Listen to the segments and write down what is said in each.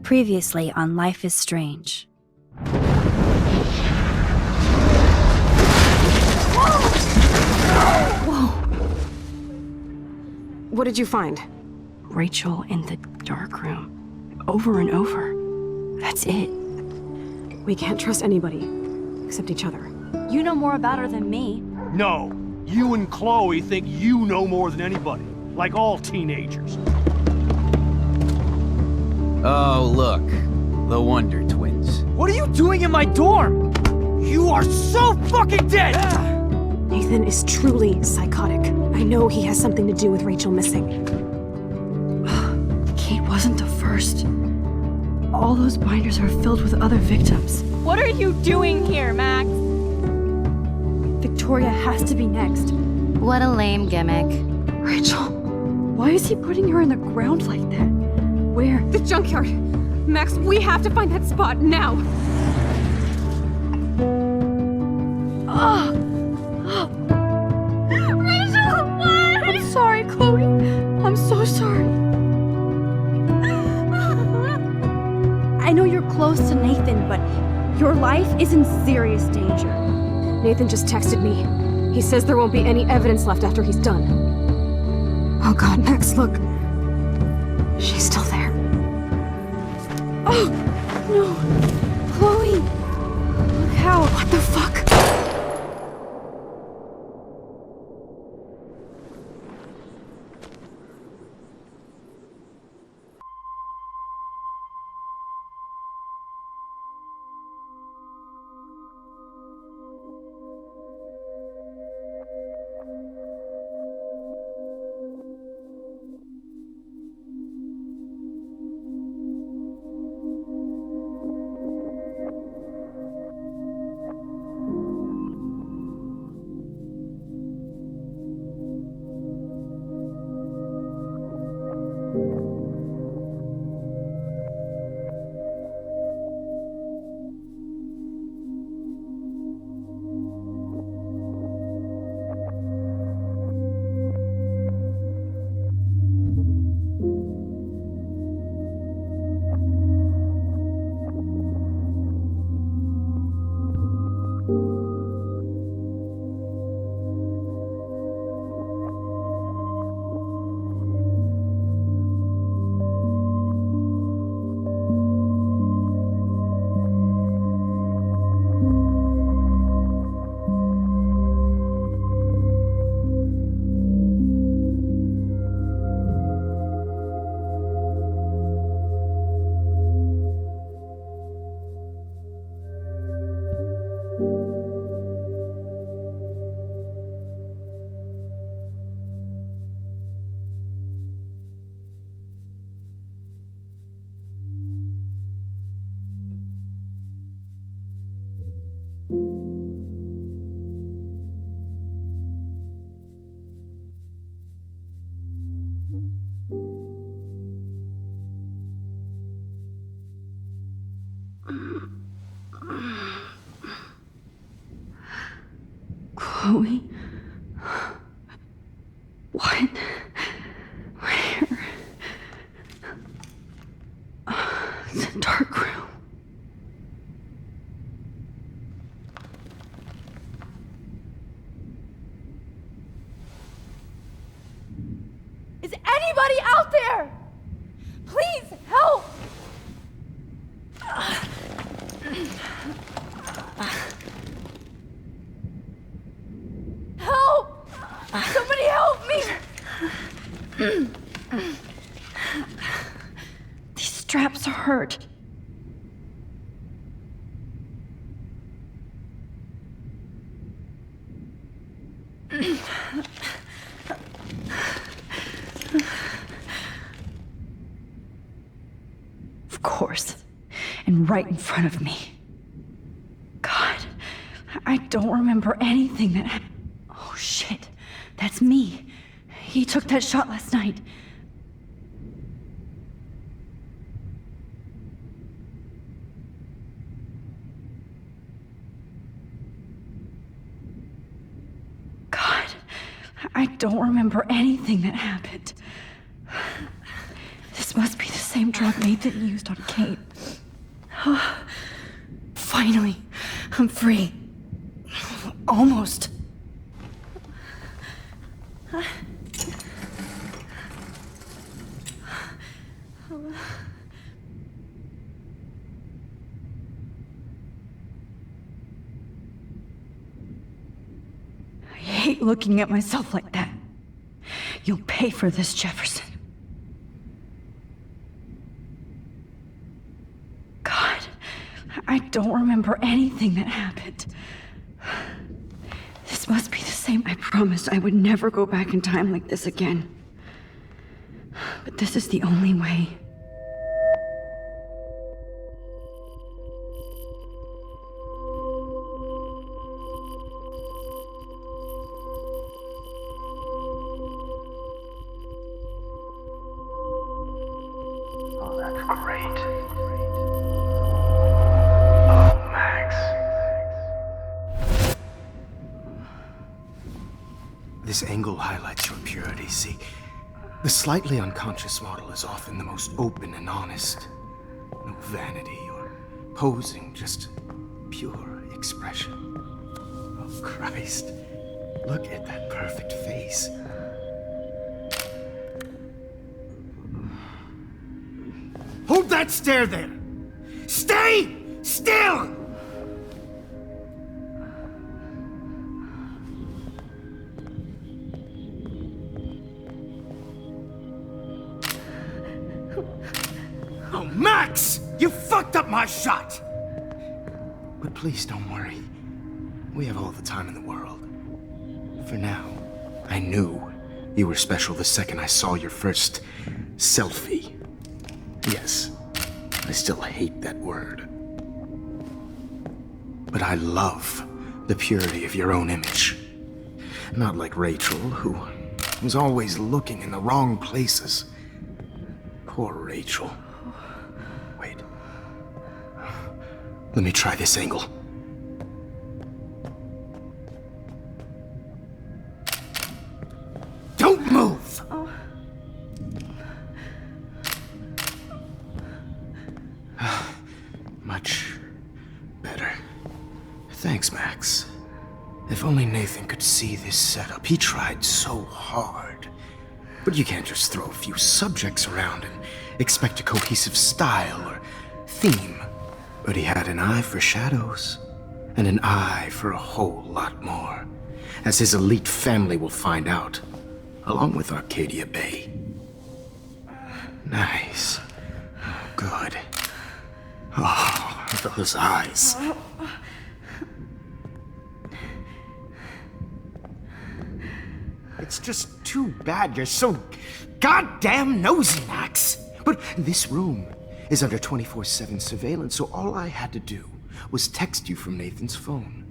Previously on Life is Strange. Whoa! What did you find? Rachel in the dark room. Over and over. That's it. We can't trust anybody, except each other. You know more about her than me. No. You and Chloe think you know more than anybody. Like all teenagers. Oh, look. The Wonder Twins. What are you doing in my dorm? You are so fucking dead! Nathan is truly psychotic. I know he has something to do with Rachel missing. Kate wasn't the first. All those binders are filled with other victims. What are you doing here, Max? Victoria has to be next. What a lame gimmick. Rachel, why is he putting her in the ground like that? Where? The junkyard! Max, we have to find that spot now! Rachel, what? I'm sorry, Chloe. I'm so sorry. I know you're close to Nathan, but your life is in serious danger. Nathan just texted me. He says there won't be any evidence left after he's done. Oh god, Max, look. She's still there. Oh, no. Chloe. Look how. What the fuck? Chloe? What? Where? It's a dark room. Is anybody out there? Please help! Help! Somebody help me! These straps hurt. Of course. And right in front of me. God, I don't remember anything that happened. Oh shit, that's me. He took that shot last night. God, I don't remember anything that happened. This must be the same drug Nathan used on Kate. Finally, I'm free. Almost. I hate looking at myself like that. You'll pay for this, Jefferson. God, I don't remember anything that happened. This must be the same. I promised I would never go back in time like this again. But this is the only way. Oh, that's great. Oh, Max. This angle highlights your purity, see? The slightly unconscious model is often the most open and honest. No vanity or posing, just pure expression. Oh, Christ. Look at that perfect face. Hold that stare there! Stay still! Oh, Max! You fucked up my shot! But please don't worry. We have all the time in the world. For now, I knew you were special the second I saw your first selfie. Yes, I still hate that word. But I love the purity of your own image. Not like Rachel, who was always looking in the wrong places. Poor Rachel. Wait. Let me try this angle. Don't move! Much better. Thanks, Max. If only Nathan could see this setup. He tried so hard. But you can't just throw a few subjects around and expect a cohesive style or theme. But he had an eye for shadows, and an eye for a whole lot more, as his elite family will find out, along with Arcadia Bay. Nice. Good. Oh, those eyes. It's just too bad you're so goddamn nosy, Max. But this room is under 24/7 surveillance, so all I had to do was text you from Nathan's phone.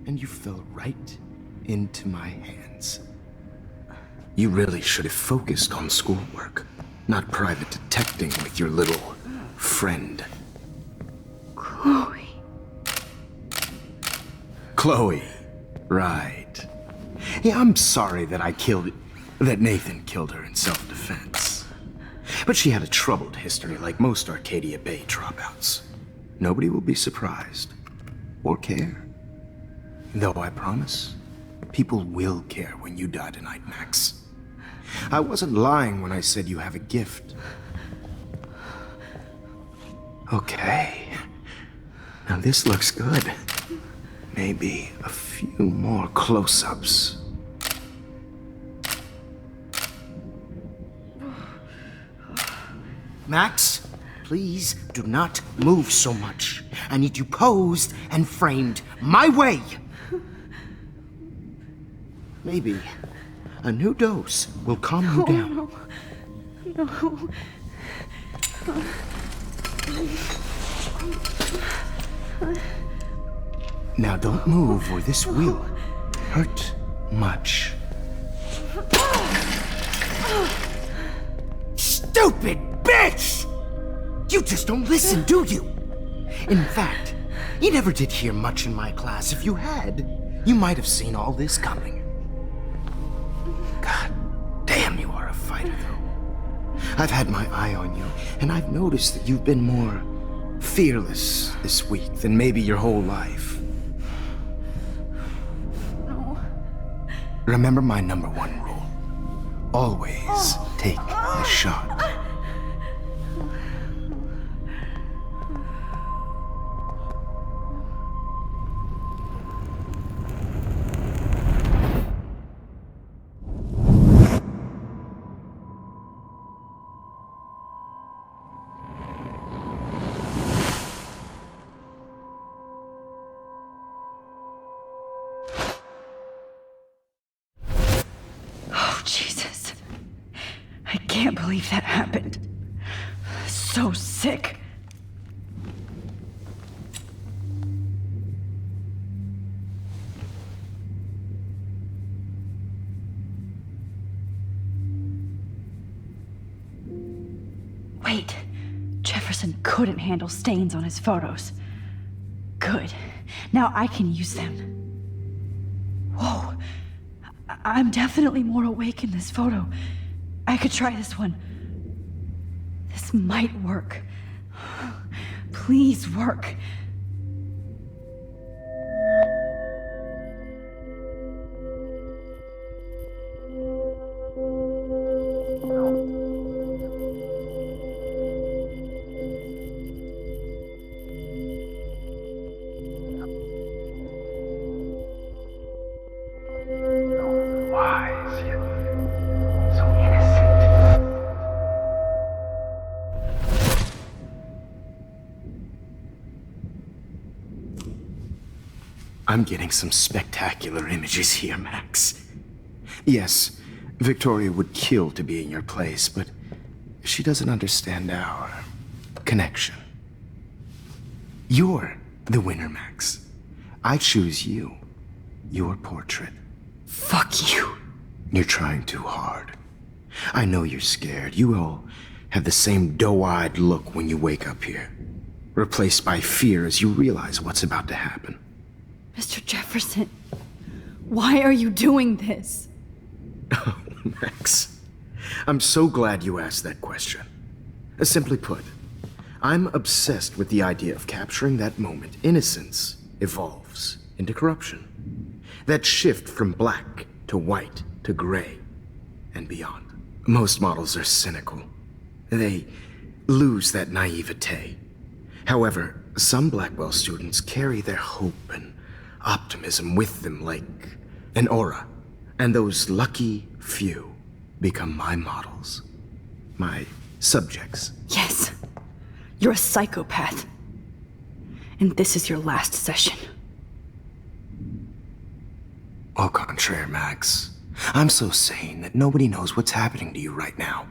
And you fell right into my hands. You really should have focused on schoolwork, not private detecting with your little friend. Chloe. Chloe, right. Yeah, I'm sorry that Nathan killed her in self-defense. But she had a troubled history like most Arcadia Bay dropouts. Nobody will be surprised, or care. Though I promise, people will care when you die tonight, Max. I wasn't lying when I said you have a gift. Okay. Now this looks good. Maybe a few more close-ups. Max, please do not move so much. I need you posed and framed my way. Maybe a new dose will calm you down. No. Now don't move or this will hurt much. Stupid bitch! You just don't listen, do you? In fact, you never did hear much in my class. If you had, you might have seen all this coming. God damn, you are a fighter, though. I've had my eye on you, and I've noticed that you've been more fearless this week than maybe your whole life. No. Remember my #1 rule. Always take the shot. Oh, Jesus. I can't believe that happened. So sick. Wait. Jefferson couldn't handle stains on his photos. Good. Now I can use them. Whoa. I'm definitely more awake in this photo. I could try this one. This might work. Please work. Wise yet so innocent. I'm getting some spectacular images here, Max. Yes, Victoria would kill to be in your place, but she doesn't understand our connection. You're the winner, Max. I choose you. Your portrait. Fuck you. You're trying too hard. I know you're scared. You all have the same doe-eyed look when you wake up here, replaced by fear as you realize what's about to happen. Mr. Jefferson, why are you doing this? Oh, Max, I'm so glad you asked that question. Simply put, I'm obsessed with the idea of capturing that moment innocence evolves into corruption. That shift from black to white to gray and beyond. Most models are cynical. They lose that naivete. However, some Blackwell students carry their hope and optimism with them like an aura. And those lucky few become my models. My subjects. Yes, you're a psychopath. And this is your last session. Au contraire, Max. I'm so sane that nobody knows what's happening to you right now.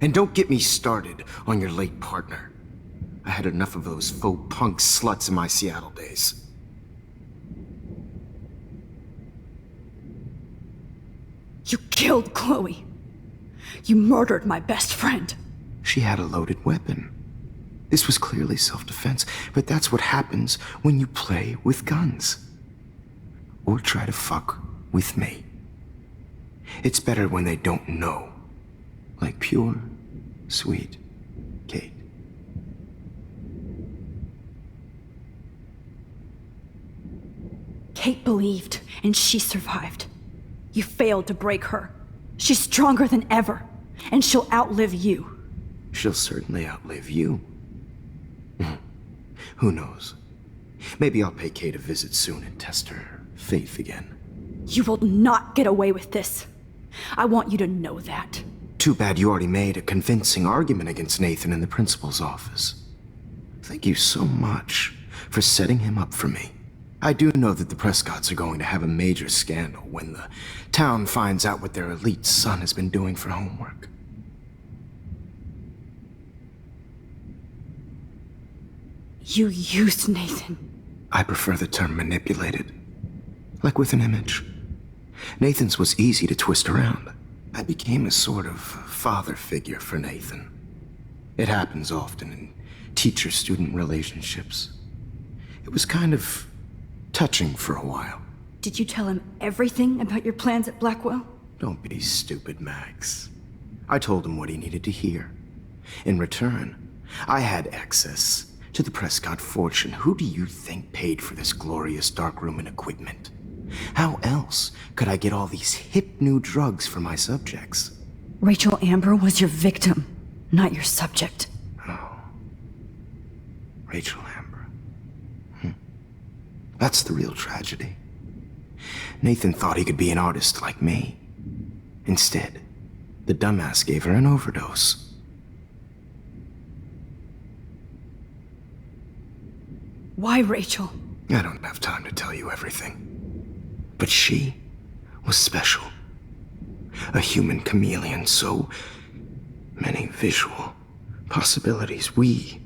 And don't get me started on your late partner. I had enough of those faux punk sluts in my Seattle days. You killed Chloe. You murdered my best friend. She had a loaded weapon. This was clearly self-defense, but that's what happens when you play with guns. Or try to fuck with me. It's better when they don't know. Like pure, sweet Kate. Kate believed, and she survived. You failed to break her. She's stronger than ever, and she'll outlive you. She'll certainly outlive you. Who knows? Maybe I'll pay Kate a visit soon and test her faith again. You will not get away with this. I want you to know that. Too bad you already made a convincing argument against Nathan in the principal's office. Thank you so much for setting him up for me. I do know that the Prescotts are going to have a major scandal when the town finds out what their elite son has been doing for homework. You used Nathan. I prefer the term manipulated. Like with an image. Nathan's was easy to twist around. I became a sort of father figure for Nathan. It happens often in teacher-student relationships. It was kind of touching for a while. Did you tell him everything about your plans at Blackwell? Don't be stupid, Max. I told him what he needed to hear. In return, I had access to the Prescott fortune. Who do you think paid for this glorious darkroom and equipment? How else could I get all these hip new drugs for my subjects? Rachel Amber was your victim, not your subject. Rachel Amber. That's the real tragedy. Nathan thought he could be an artist like me. Instead, the dumbass gave her an overdose. Why Rachel? I don't have time to tell you everything. But she was special. A human chameleon, so many visual possibilities. We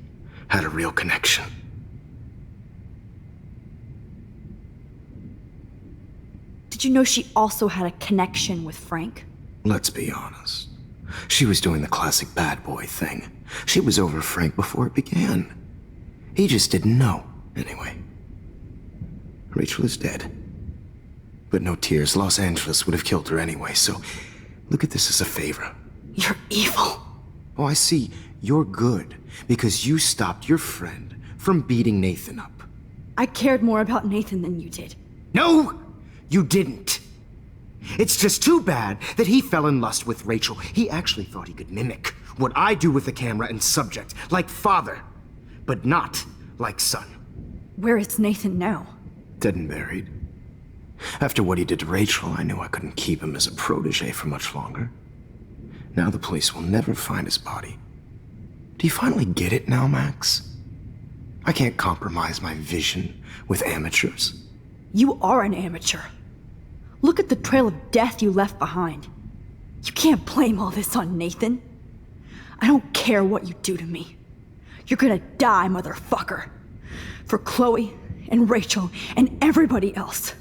had a real connection. Did you know she also had a connection with Frank? Let's be honest. She was doing the classic bad boy thing. She was over Frank before it began. He just didn't know. Anyway, Rachel is dead. But no tears. Los Angeles would have killed her anyway, so look at this as a favor. You're evil. Oh, I see. You're good because you stopped your friend from beating Nathan up. I cared more about Nathan than you did. No, you didn't. It's just too bad that he fell in lust with Rachel. He actually thought he could mimic what I do with the camera and subject, like father, but not like son. Where is Nathan now? Dead and buried. After what he did to Rachel, I knew I couldn't keep him as a protege for much longer. Now the police will never find his body. Do you finally get it now, Max? I can't compromise my vision with amateurs. You are an amateur. Look at the trail of death you left behind. You can't blame all this on Nathan. I don't care what you do to me. You're gonna die, motherfucker. For Chloe and Rachel and everybody else.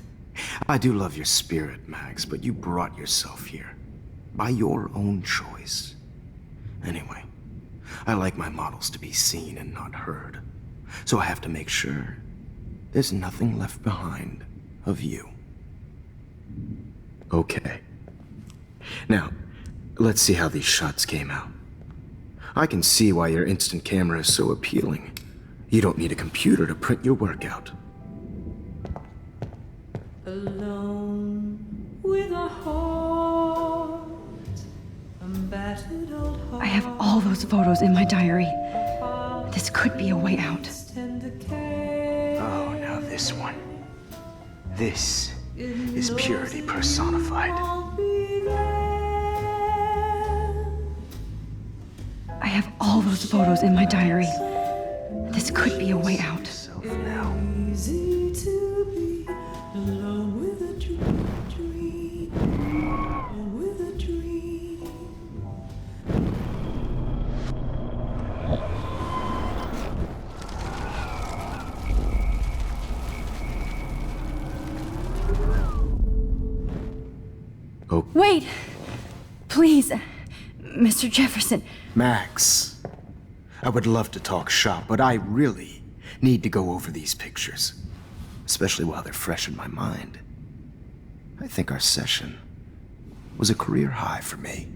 I do love your spirit, Max, but you brought yourself here. By your own choice. Anyway, I like my models to be seen and not heard. So I have to make sure there's nothing left behind of you. Okay. Now, let's see how these shots came out. I can see why your instant camera is so appealing. You don't need a computer to print your work out. Alone with a heart, a battered old heart. I have all those photos in my diary. This could be a way out. Oh, now this one. This is purity personified. I have all those photos in my diary. This could be a way out. Easy to be alone with a dream, alone with a dream. Oh, Wait! Please, Mr. Jefferson. Max. I would love to talk shop, but I really need to go over these pictures. Especially while they're fresh in my mind. I think our session was a career high for me.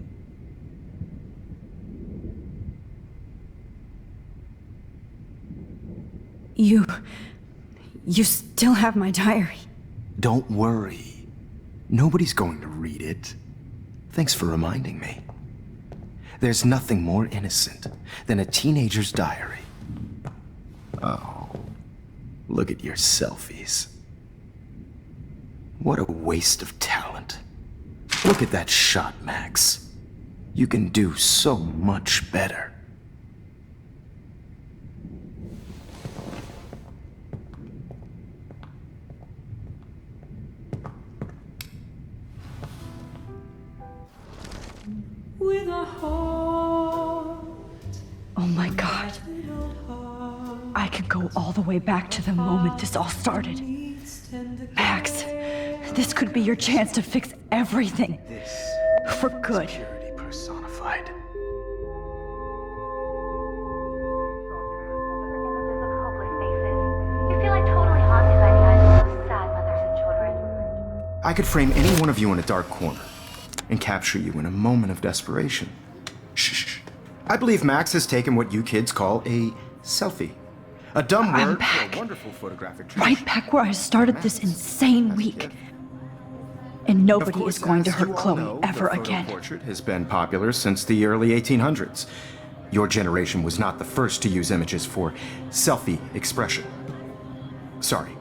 You still have my diary. Don't worry. Nobody's going to read it. Thanks for reminding me. There's nothing more innocent than a teenager's diary. Oh, look at your selfies. What a waste of talent. Look at that shot, Max. You can do so much better. With a heart, Oh my God. I could go all the way back to the moment this all started. Max, this could be your chance to fix everything. This For good. is purity personified. You feel like totally haunted by the eyes of those sad mothers and children. I could frame any one of you in a dark corner and capture you in a moment of desperation. I believe Max has taken what you kids call a selfie. A dumb I'm word back. for a wonderful photographic tradition. Right back where I started this insane week. And nobody is going to hurt Chloe ever again. The portrait has been popular since the early 1800s. Your generation was not the first to use images for selfie expression. Sorry,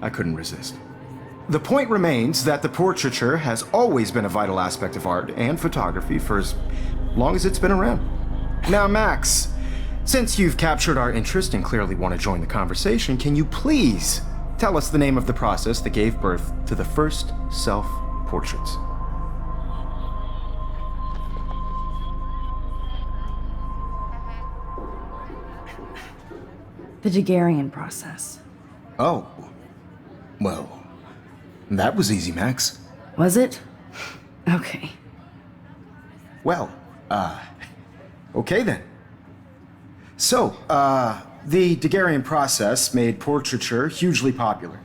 I couldn't resist. The point remains that the portraiture has always been a vital aspect of art and photography for as long as it's been around. Now, Max, since you've captured our interest and clearly want to join the conversation, can you please tell us the name of the process that gave birth to the first self-portraits? The Daguerrean process. Oh, well, that was easy, Max. Was it? Okay. Well, okay then. So, the Daguerrean process made portraiture hugely popular,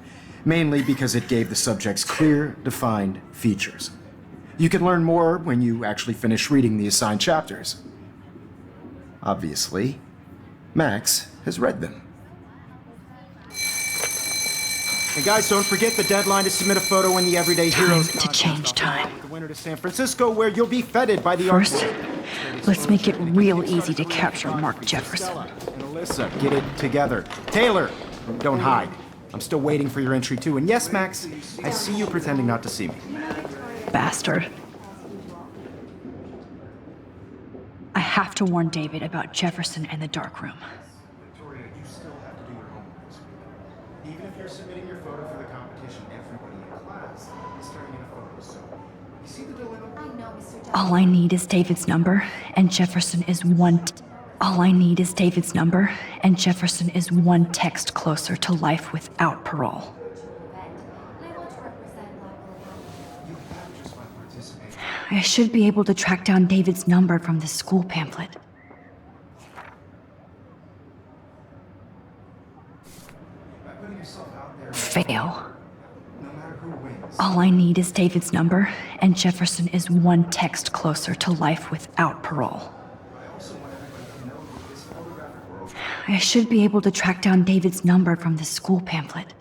mainly because it gave the subjects clear, defined features. You can learn more when you actually finish reading the assigned chapters. Obviously, Max has read them. And guys, don't forget the deadline to submit a photo in the Everyday Heroes Time to change time. The winner to San Francisco, where you'll be feted by the First, let's make it real easy to capture Mark Jefferson. And Alyssa, get it together. Taylor, don't hide. I'm still waiting for your entry too. And yes, Max, I see you pretending not to see me. Bastard. I have to warn David about Jefferson and the dark room. Victoria, you still have to do your homework this week. Even if you're submitting your photo for the competition, everybody in class is turning in a photo. So, you see the dilemma? I know, Mr. Jefferson. All I need is David's number, and Jefferson is one text closer to life without parole. And I want to represent Black You have just by participating. I should be able to track down David's number from the school pamphlet. By putting yourself out there, Fail. no matter who wins. All I need is David's number, and Jefferson is one text closer to life without parole. I also want everybody to know that this photographic world, I should be able to track down David's number from the school pamphlet.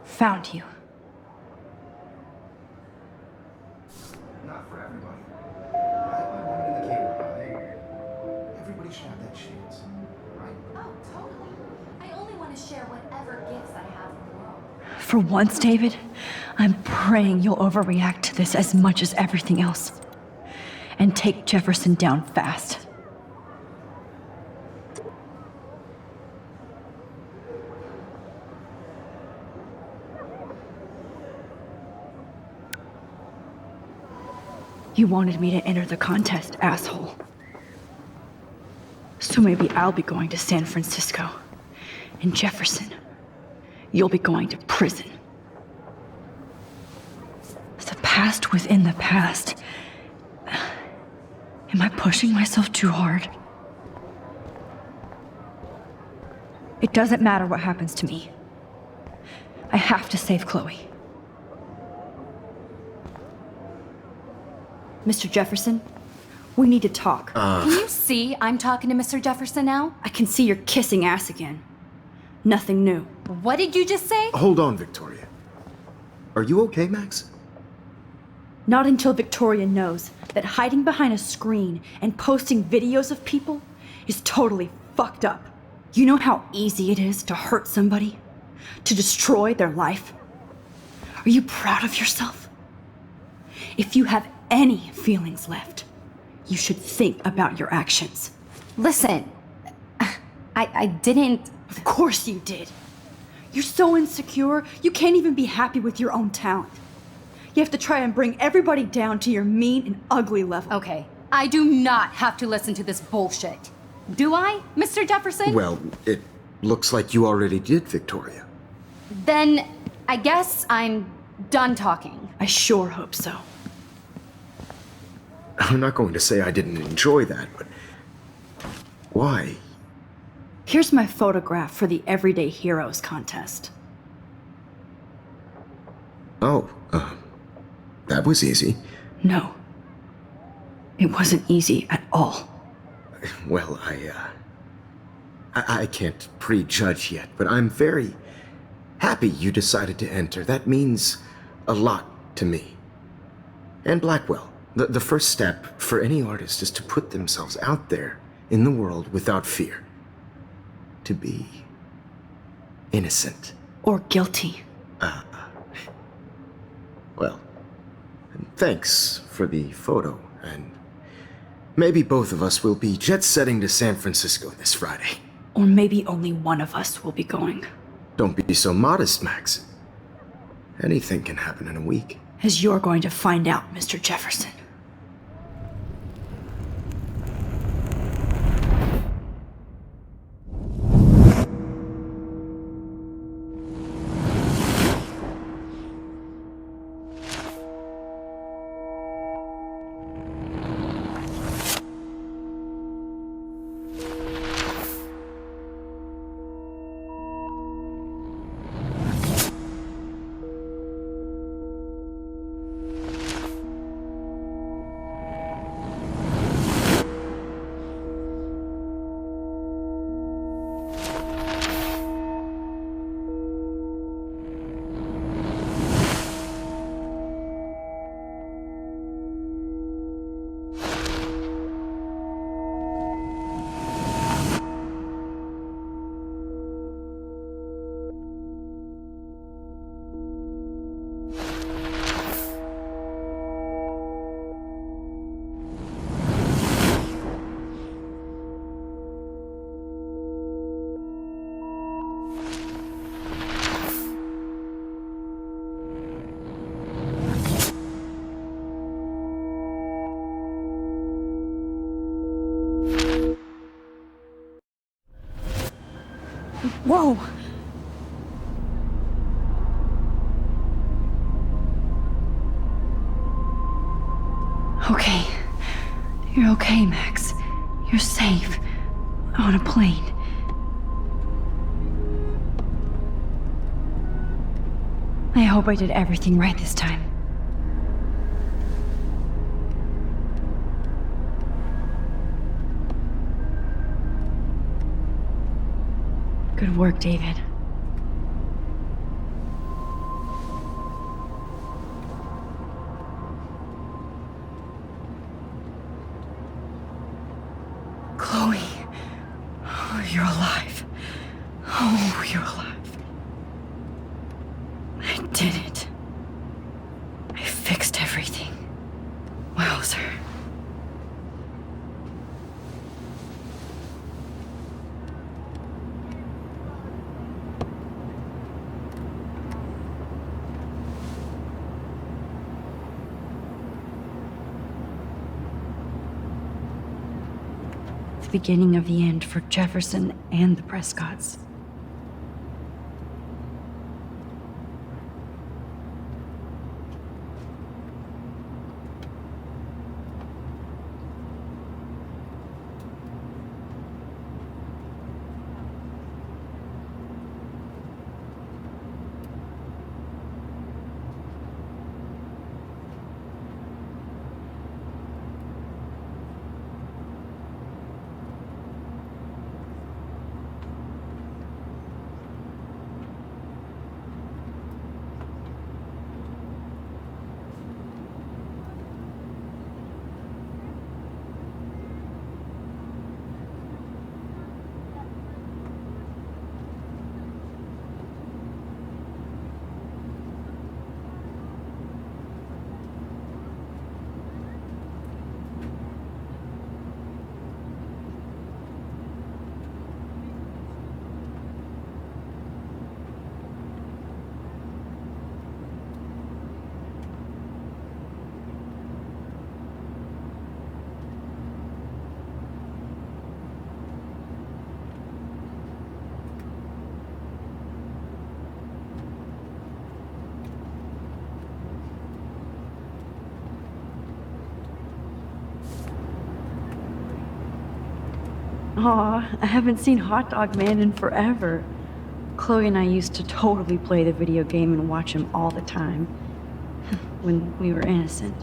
Found you. not for everybody. I wanted in the camera. Everybody should have that chance, right? Oh, totally. I only want to share whatever gifts I have in the world. For once, David, I'm praying you'll overreact to this as much as everything else. And take Jefferson down fast. You wanted me to enter the contest, asshole. So maybe I'll be going to San Francisco. And Jefferson, you'll be going to prison. The past within the past. Am I pushing myself too hard? It doesn't matter what happens to me. I have to save Chloe. Mr. Jefferson, we need to talk. Can you see I'm talking to Mr. Jefferson now? I can see you're kissing ass again. Nothing new. What did you just say? Hold on, Victoria. Are you okay, Max? Not until Victoria knows that hiding behind a screen and posting videos of people is totally fucked up. You know how easy it is to hurt somebody? To destroy their life? Are you proud of yourself? If you have any feelings left, you should think about your actions. Listen, I didn't... Of course you did. You're so insecure, you can't even be happy with your own talent. You have to try and bring everybody down to your mean and ugly level. Okay, I do not have to listen to this bullshit. Do I, Mr. Jefferson? Well, it looks like you already did, Victoria. Then I guess I'm done talking. I sure hope so. I'm not going to say I didn't enjoy that, but why? Here's my photograph for the Everyday Heroes contest. Oh, that was easy. No. It wasn't easy at all. Well, I can't prejudge yet, but I'm very happy you decided to enter. That means a lot to me. And Blackwell. The first step for any artist is to put themselves out there in the world without fear. To be innocent. Or guilty. Well, thanks for the photo, and maybe both of us will be jet-setting to San Francisco this Friday. Or maybe only one of us will be going. Don't be so modest, Max. Anything can happen in a week. As you're going to find out, Mr. Jefferson. Whoa! Okay. You're okay, Max. You're safe. On a plane. I hope I did everything right this time. Good work, David. Chloe. Oh, you're alive. Oh, you're alive. I did it. I fixed everything. Wowzer. The beginning of the end for Jefferson and the Prescotts. Aw, I haven't seen Hot Dog Man in forever. Chloe and I used to totally play the video game and watch him all the time. When we were innocent.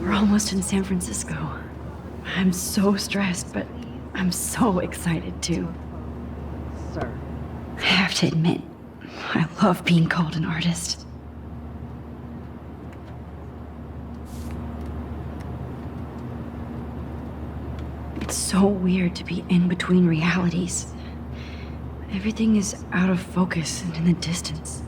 We're almost in San Francisco. I'm so stressed, but I'm so excited too. Sir. I have to admit, I love being called an artist. It's so weird to be in between realities. Everything is out of focus and in the distance.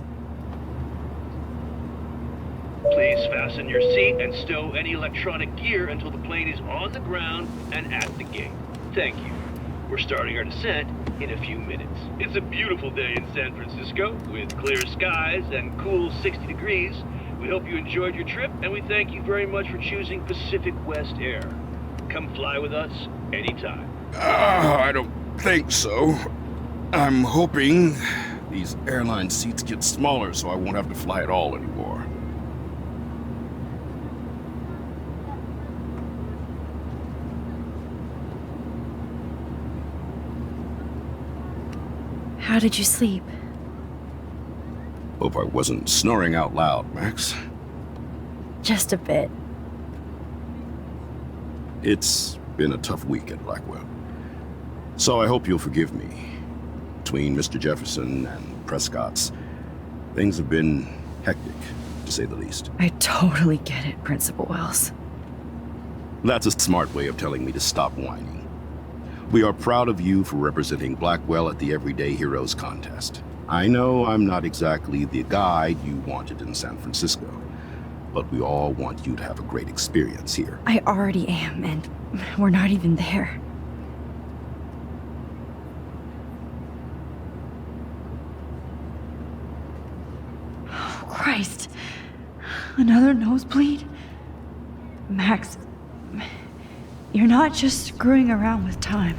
Please fasten your seat and stow any electronic gear until the plane is on the ground and at the gate. Thank you. We're starting our descent in a few minutes. It's a beautiful day in San Francisco with clear skies and cool 60 degrees. We hope you enjoyed your trip, and we thank you very much for choosing Pacific West Air. Come fly with us anytime. I don't think so. I'm hoping these airline seats get smaller so I won't have to fly at all anymore. How did you sleep? Hope I wasn't snoring out loud, Max. Just a bit. It's been a tough week at Blackwell. So I hope you'll forgive me. Between Mr. Jefferson and Prescott's, things have been hectic, to say the least. I totally get it, Principal Wells. That's a smart way of telling me to stop whining. We are proud of you for representing Blackwell at the Everyday Heroes contest. I know I'm not exactly the guide you wanted in San Francisco, but we all want you to have a great experience here. I already am, and we're not even there. Oh, Christ. Another nosebleed? Max, you're not just screwing around with time.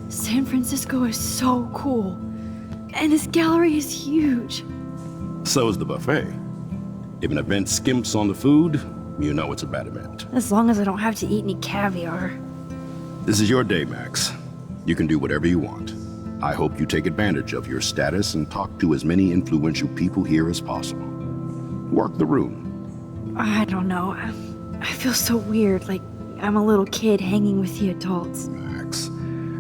San Francisco is so cool. And this gallery is huge. So is the buffet. If an event skimps on the food, you know it's a bad event. As long as I don't have to eat any caviar. This is your day, Max. You can do whatever you want. I hope you take advantage of your status and talk to as many influential people here as possible. Work the room. I don't know. I feel so weird, like I'm a little kid hanging with the adults. Max,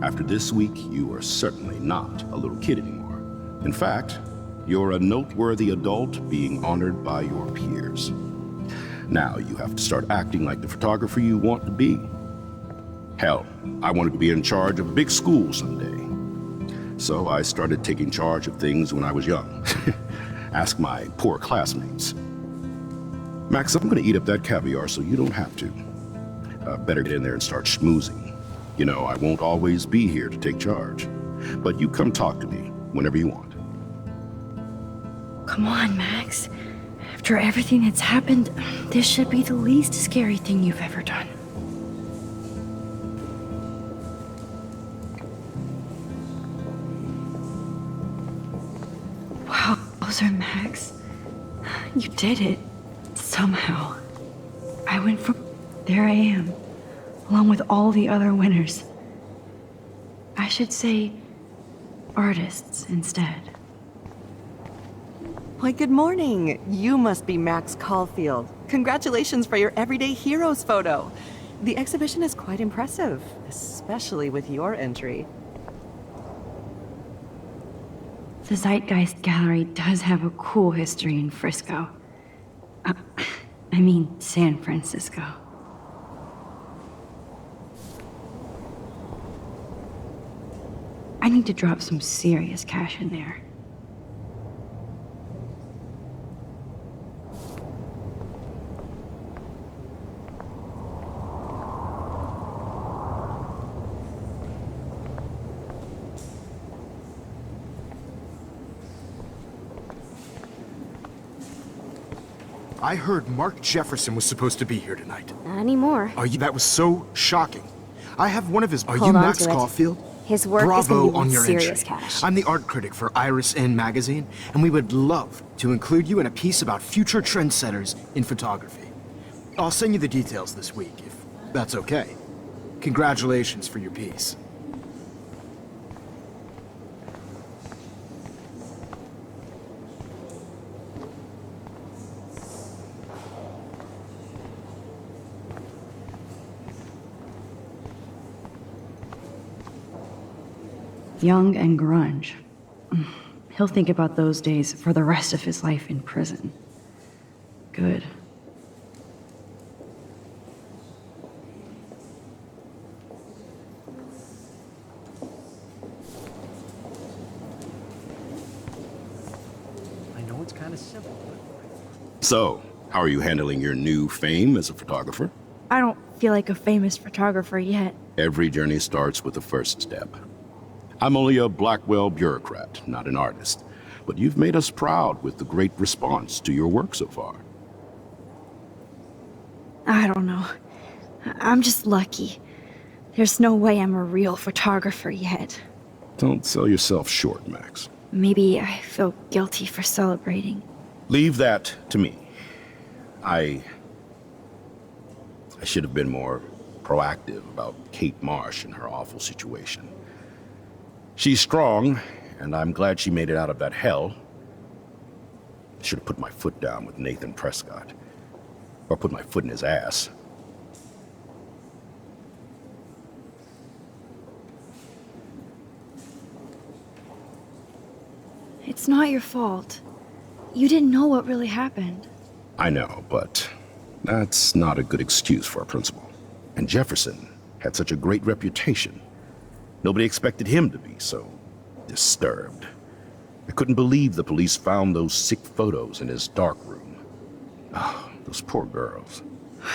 after this week, you are certainly not a little kid anymore. In fact, you're a noteworthy adult being honored by your peers. Now you have to start acting like the photographer you want to be. Hell, I wanted to be in charge of a big school someday. So I started taking charge of things when I was young. Ask my poor classmates. Max, I'm gonna eat up that caviar so you don't have to. Better get in there and start schmoozing. You know, I won't always be here to take charge. But you come talk to me whenever you want. Come on, Max. After everything that's happened, this should be the least scary thing you've ever done. Wow, Bowser, Max. You did it. Somehow. I went from... There I am, along with all the other winners. I should say artists instead. Why, good morning. You must be Max Caulfield. Congratulations for your Everyday Heroes photo. The exhibition is quite impressive, especially with your entry. The Zeitgeist Gallery does have a cool history in Frisco. I mean, San Francisco. I need to drop some serious cash in there. I heard Mark Jefferson was supposed to be here tonight. Not anymore. That was so shocking. I have one of his... Are you Hold on Max to it. Caulfield? His work is Bravo going to be on worth your serious entry. cash. I'm the art critic for Iris N magazine, and we would love to include you in a piece about future trendsetters in photography. I'll send you the details this week, if that's okay. Congratulations for your piece. Young and grunge. He'll think about those days for the rest of his life in prison. Good. I know it's kind of simple, but... So, how are you handling your new fame as a photographer? I don't feel like a famous photographer yet. Every journey starts with the first step. I'm only a Blackwell bureaucrat, not an artist. But you've made us proud with the great response to your work so far. I don't know. I'm just lucky. There's no way I'm a real photographer yet. Don't sell yourself short, Max. Maybe I feel guilty for celebrating. Leave that to me. I should have been more proactive about Kate Marsh and her awful situation. She's strong, and I'm glad she made it out of that hell. I should have put my foot down with Nathan Prescott. Or put my foot in his ass. It's not your fault. You didn't know what really happened. I know, but that's not a good excuse for a principal. And Jefferson had such a great reputation. Nobody expected him to be so disturbed. I couldn't believe the police found those sick photos in his dark room. Oh, those poor girls.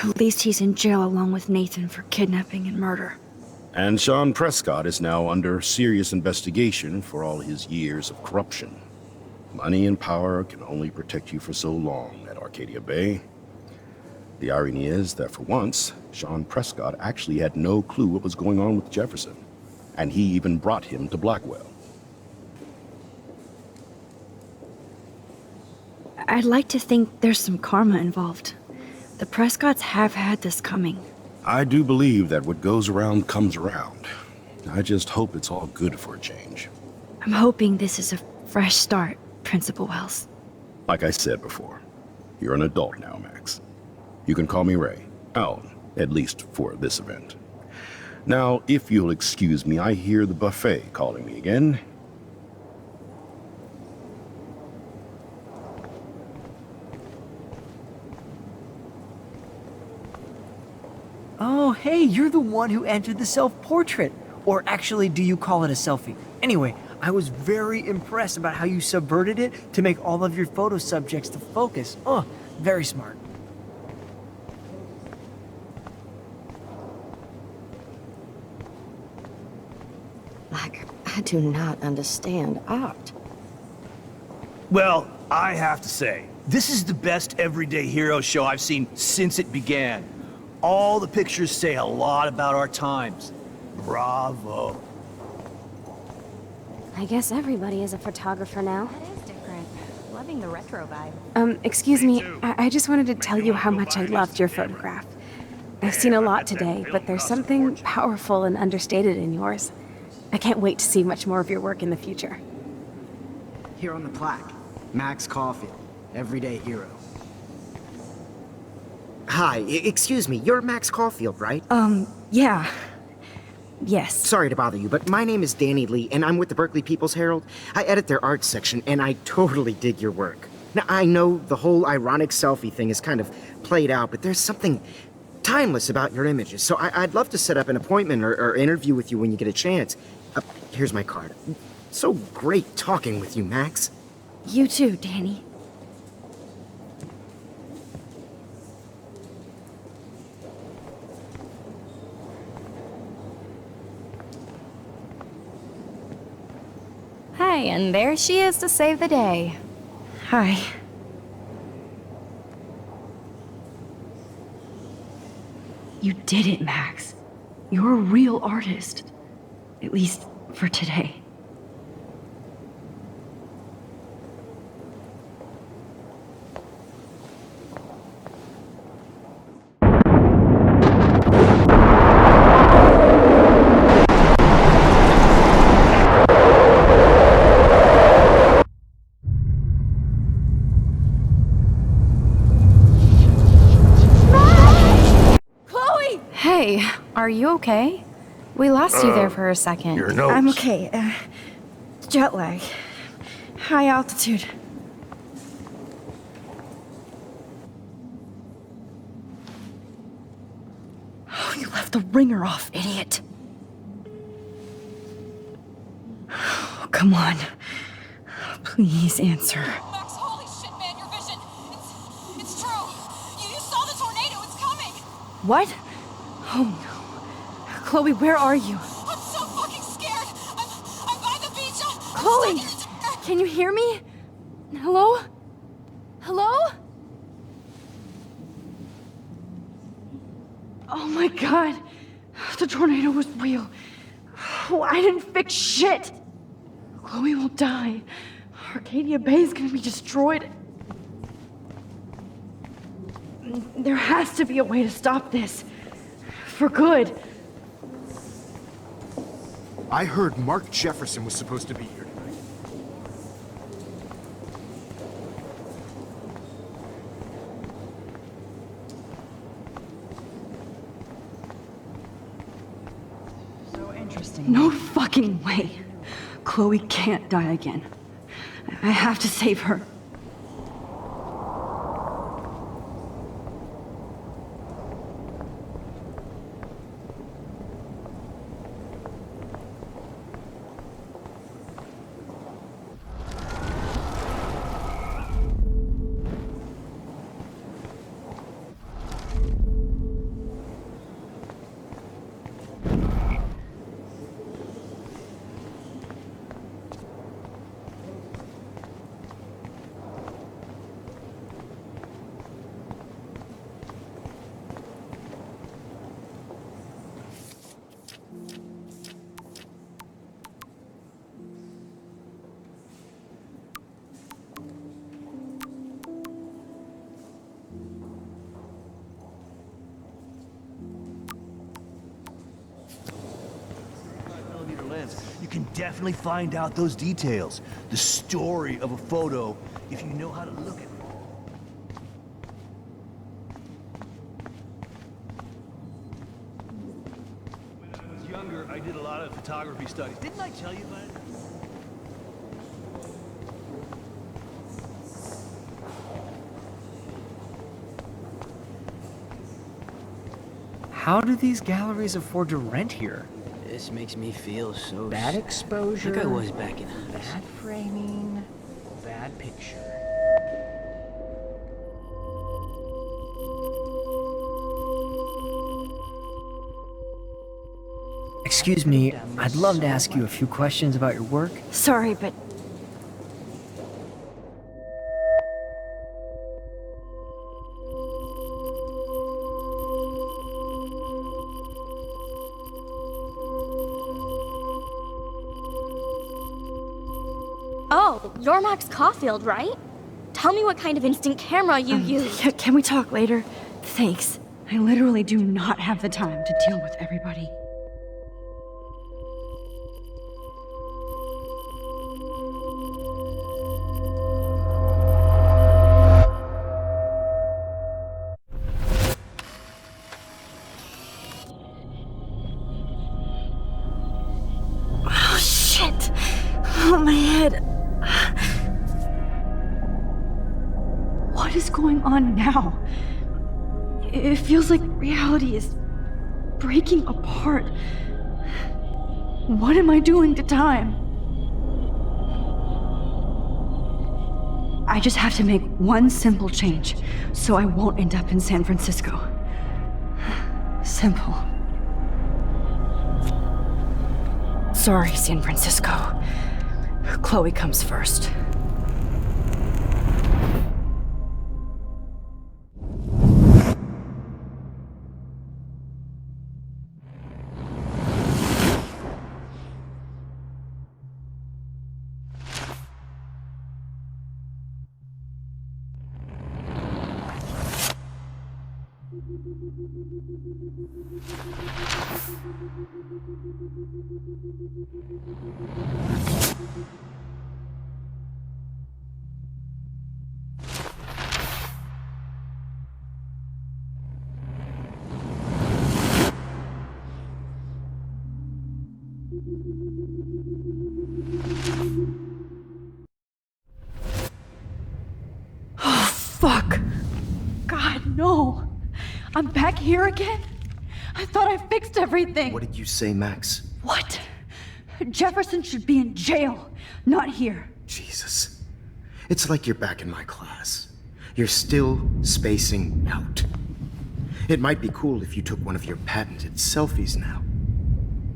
At least he's in jail along with Nathan for kidnapping and murder. And Sean Prescott is now under serious investigation for all his years of corruption. Money and power can only protect you for so long at Arcadia Bay. The irony is that for once, Sean Prescott actually had no clue what was going on with Jefferson. And he even brought him to Blackwell. I'd like to think there's some karma involved. The Prescotts have had this coming. I do believe that what goes around comes around. I just hope it's all good for a change. I'm hoping this is a fresh start, Principal Wells. Like I said before, you're an adult now, Max. You can call me Ray. Oh, at least for this event. Now, if you'll excuse me, I hear the buffet calling me again. Oh, hey, you're the one who entered the self-portrait. Or actually, do you call it a selfie? Anyway, I was very impressed about how you subverted it to make all of your photo subjects the focus. Oh, very smart. I do not understand art. Well, I have to say, this is the best everyday hero show I've seen since it began. All the pictures say a lot about our times. Bravo. I guess everybody is a photographer now. That is different. Loving the retro vibe. Excuse me, I just wanted to tell you how much I loved your photograph. I've seen a lot today, but there's something powerful and understated in yours. I can't wait to see much more of your work in the future. Here on the plaque, Max Caulfield, everyday hero. Hi, excuse me, you're Max Caulfield, right? Yeah. Yes. Sorry to bother you, but my name is Danny Lee, and I'm with the Berkeley People's Herald. I edit their arts section, and I totally dig your work. Now, I know the whole ironic selfie thing is kind of played out, but there's something timeless about your images, so I'd love to set up an appointment or interview with you when you get a chance. Here's my card. So great talking with you, Max. You too, Danny. Hi, and there she is to save the day. Hi. You did it, Max. You're a real artist. At least for today. Hey, are you okay? We lost you there for a second. Your nose. I'm okay. Jet lag. High altitude. Oh, you left the ringer off, idiot. Oh, come on. Please answer. Max, holy shit, man, your vision. It's true. You saw the tornado. It's coming. What? Oh no. Chloe, where are you? I'm so fucking scared. I'm by the beach. Chloe! Can you hear me? Hello? Hello? Oh my god. The tornado was real. Oh, I didn't fix shit. Chloe will die. Arcadia Bay is gonna be destroyed. There has to be a way to stop this. For good. I heard Mark Jefferson was supposed to be here tonight. So interesting. No fucking way. Chloe can't die again. I have to save her. You can definitely find out those details. The story of a photo, if you know how to look at it. When I was younger, I did a lot of photography studies. Didn't I tell you about it? How do these galleries afford to rent here? This makes me feel so Bad exposure. like I was back in high Bad framing. Bad picture. Excuse me, I'd love to ask you a few questions about your work. Sorry, but... Oh, you're Max Caulfield, right? Tell me what kind of instant camera you use. Can we talk later? Thanks. I literally do not have the time to deal with everybody. Oh, shit. Oh, my head. What is going on now? It feels like reality is breaking apart. What am I doing to time? I just have to make one simple change, so I won't end up in San Francisco. Simple. Sorry, San Francisco. Chloe comes first. Oh, fuck. God, no. I'm back here again? I thought I fixed everything. What did you say, Max? What? Jefferson should be in jail, not here. Jesus. It's like you're back in my class. You're still spacing out. It might be cool if you took one of your patented selfies now.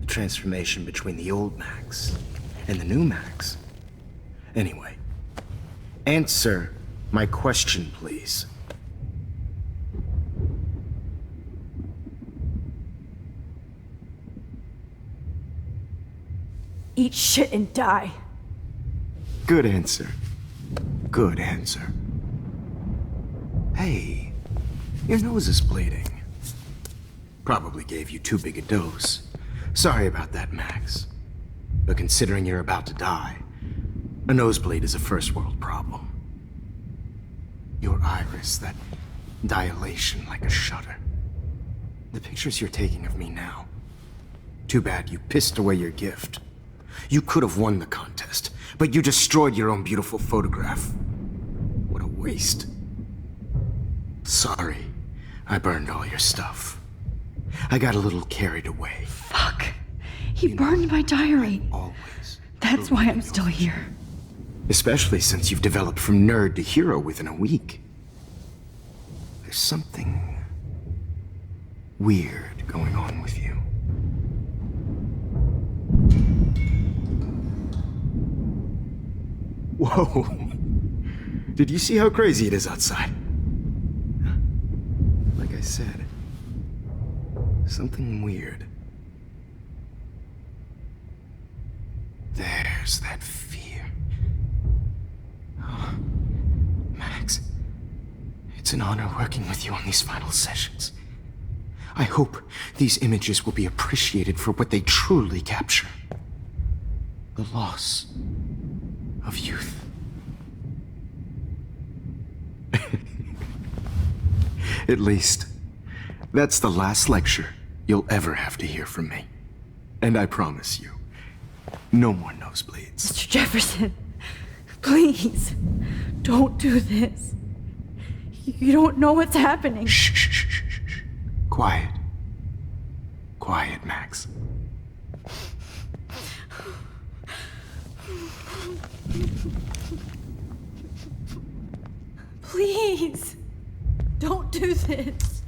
The transformation between the old Max and the new Max. Anyway, answer my question, please. Eat shit and die. Good answer. Good answer. Hey, your nose is bleeding. Probably gave you too big a dose. Sorry about that, Max. But considering you're about to die, a nosebleed is a first world problem. Your iris, that dilation like a shutter. The pictures you're taking of me now. Too bad you pissed away your gift. You could have won the contest, but you destroyed your own beautiful photograph. What a waste. Sorry, I burned all your stuff. I got a little carried away. Fuck. He burned my diary. Always. That's why I'm still here. Especially since you've developed from nerd to hero within a week. There's something weird going on with you. Whoa. Did you see how crazy it is outside? Like I said, something weird. There's that fear. Oh, Max, it's an honor working with you on these final sessions. I hope these images will be appreciated for what they truly capture. The loss of youth. At least, that's the last lecture you'll ever have to hear from me. And I promise you, no more nosebleeds. Mr. Jefferson, please, don't do this. You don't know what's happening. Shh, shh, shh, shh, shh. Quiet. Quiet, Max. Please, don't do this.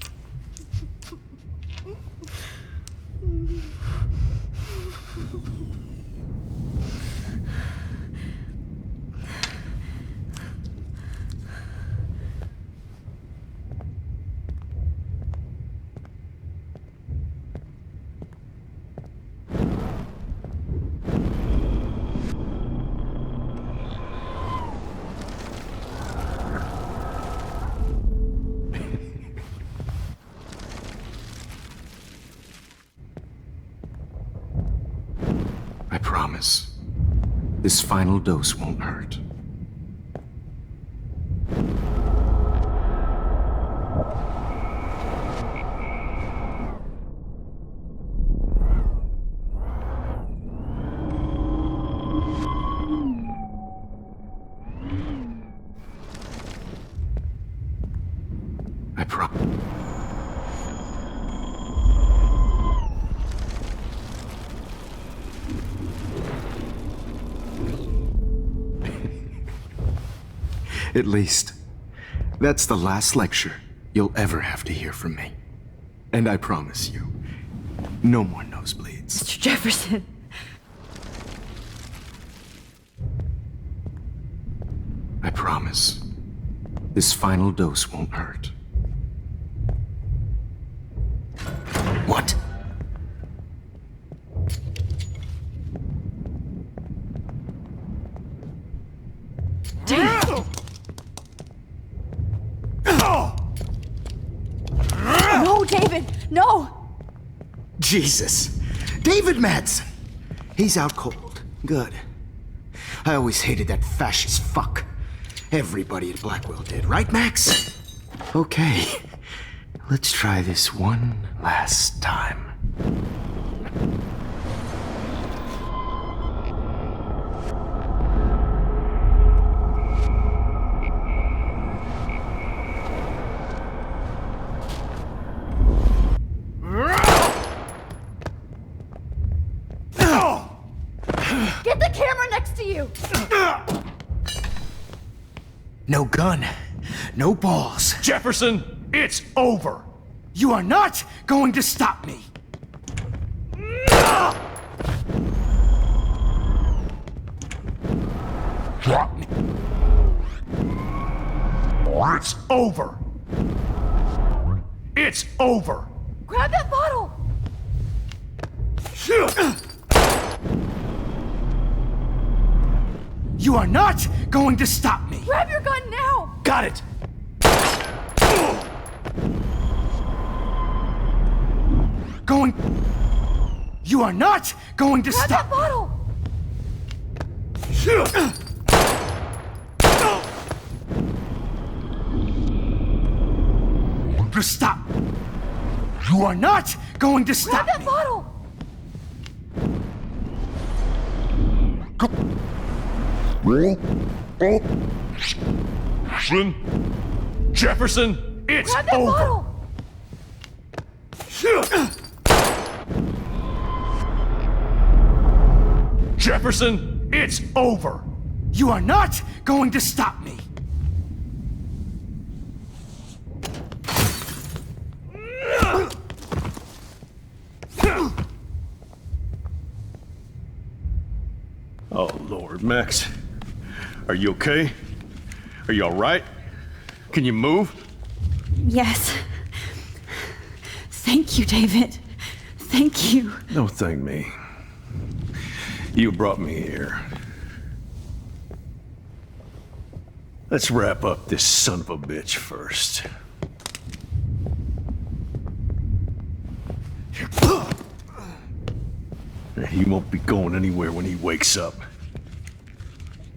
I promise, this final dose won't hurt. I promise. At least, that's the last lecture you'll ever have to hear from me. And I promise you, no more nosebleeds. Mr. Jefferson. I promise. This final dose won't hurt. What? No, David! No! Jesus. David Madsen. He's out cold. Good. I always hated that fascist fuck. Everybody at Blackwell did, right, Max? Okay. Let's try this one last time. Get the camera next to you! No gun, no balls. Jefferson, it's over. You are not going to stop me. Drop me. It's over. It's over. Grab that bottle! You are not going to stop me. Grab your gun now! Got it. You are not going to Grab stop. that bottle! To stop. You are not going to stop. Grab that bottle! Jefferson, it's Grab that over. bottle! Jefferson, it's over. You are not going to stop me. Oh, Lord, Max. Are you okay? Are you all right? Can you move? Yes. Thank you, David. Thank you. Don't thank me. You brought me here. Let's wrap up this son of a bitch first. He won't be going anywhere when he wakes up.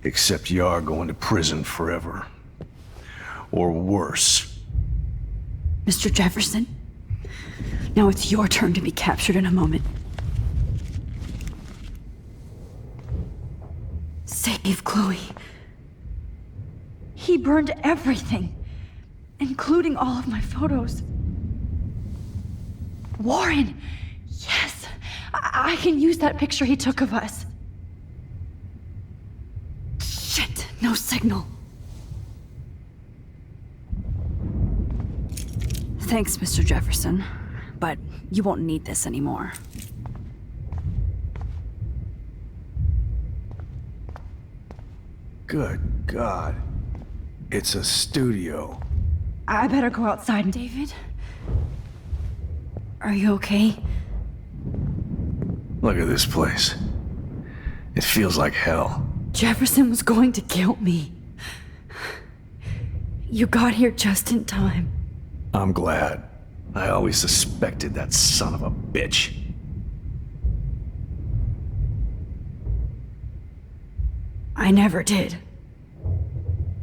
Except you are going to prison forever. Or worse. Mr. Jefferson, now it's your turn to be captured in a moment. Save Chloe. He burned everything, including all of my photos. Warren! Yes! I can use that picture he took of us. Shit! No signal. Thanks, Mr. Jefferson, but you won't need this anymore. Good God. It's a studio. I better go outside and... David? Are you okay? Look at this place. It feels like hell. Jefferson was going to kill me. You got here just in time. I'm glad. I always suspected that son of a bitch. I never did.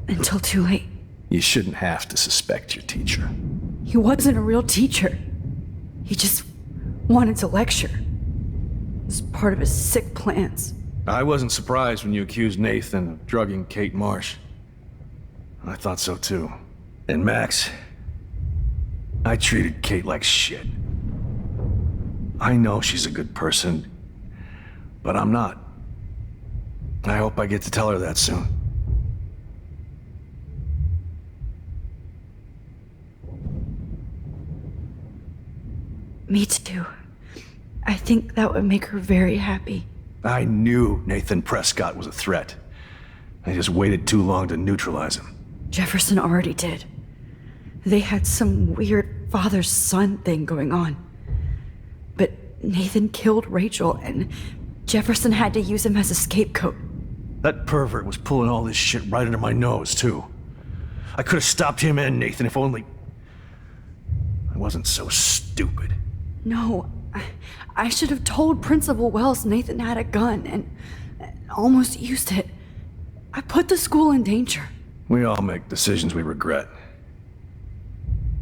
Until too late. You shouldn't have to suspect your teacher. He wasn't a real teacher. He just wanted to lecture. It was part of his sick plans. I wasn't surprised when you accused Nathan of drugging Kate Marsh. I thought so too. And Max, I treated Kate like shit. I know she's a good person, but I'm not. I hope I get to tell her that soon. Me too. I think that would make her very happy. I knew Nathan Prescott was a threat. I just waited too long to neutralize him. Jefferson already did. They had some weird father-son thing going on. But Nathan killed Rachel, and Jefferson had to use him as a scapegoat. That pervert was pulling all this shit right under my nose, too. I could have stopped him and Nathan if only... I wasn't so stupid. No, I should have told Principal Wells Nathan had a gun and almost used it. I put the school in danger. We all make decisions we regret.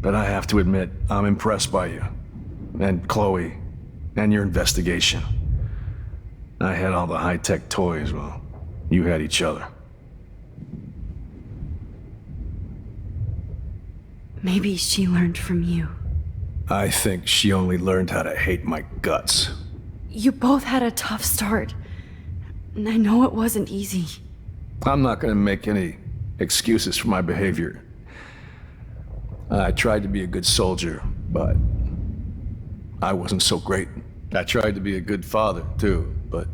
But I have to admit, I'm impressed by you. And Chloe. And your investigation. I had all the high-tech toys, well, you had each other. Maybe she learned from you. I think she only learned how to hate my guts. You both had a tough start. And I know it wasn't easy. I'm not gonna make any excuses for my behavior. I tried to be a good soldier, but I wasn't so great. I tried to be a good father, too, but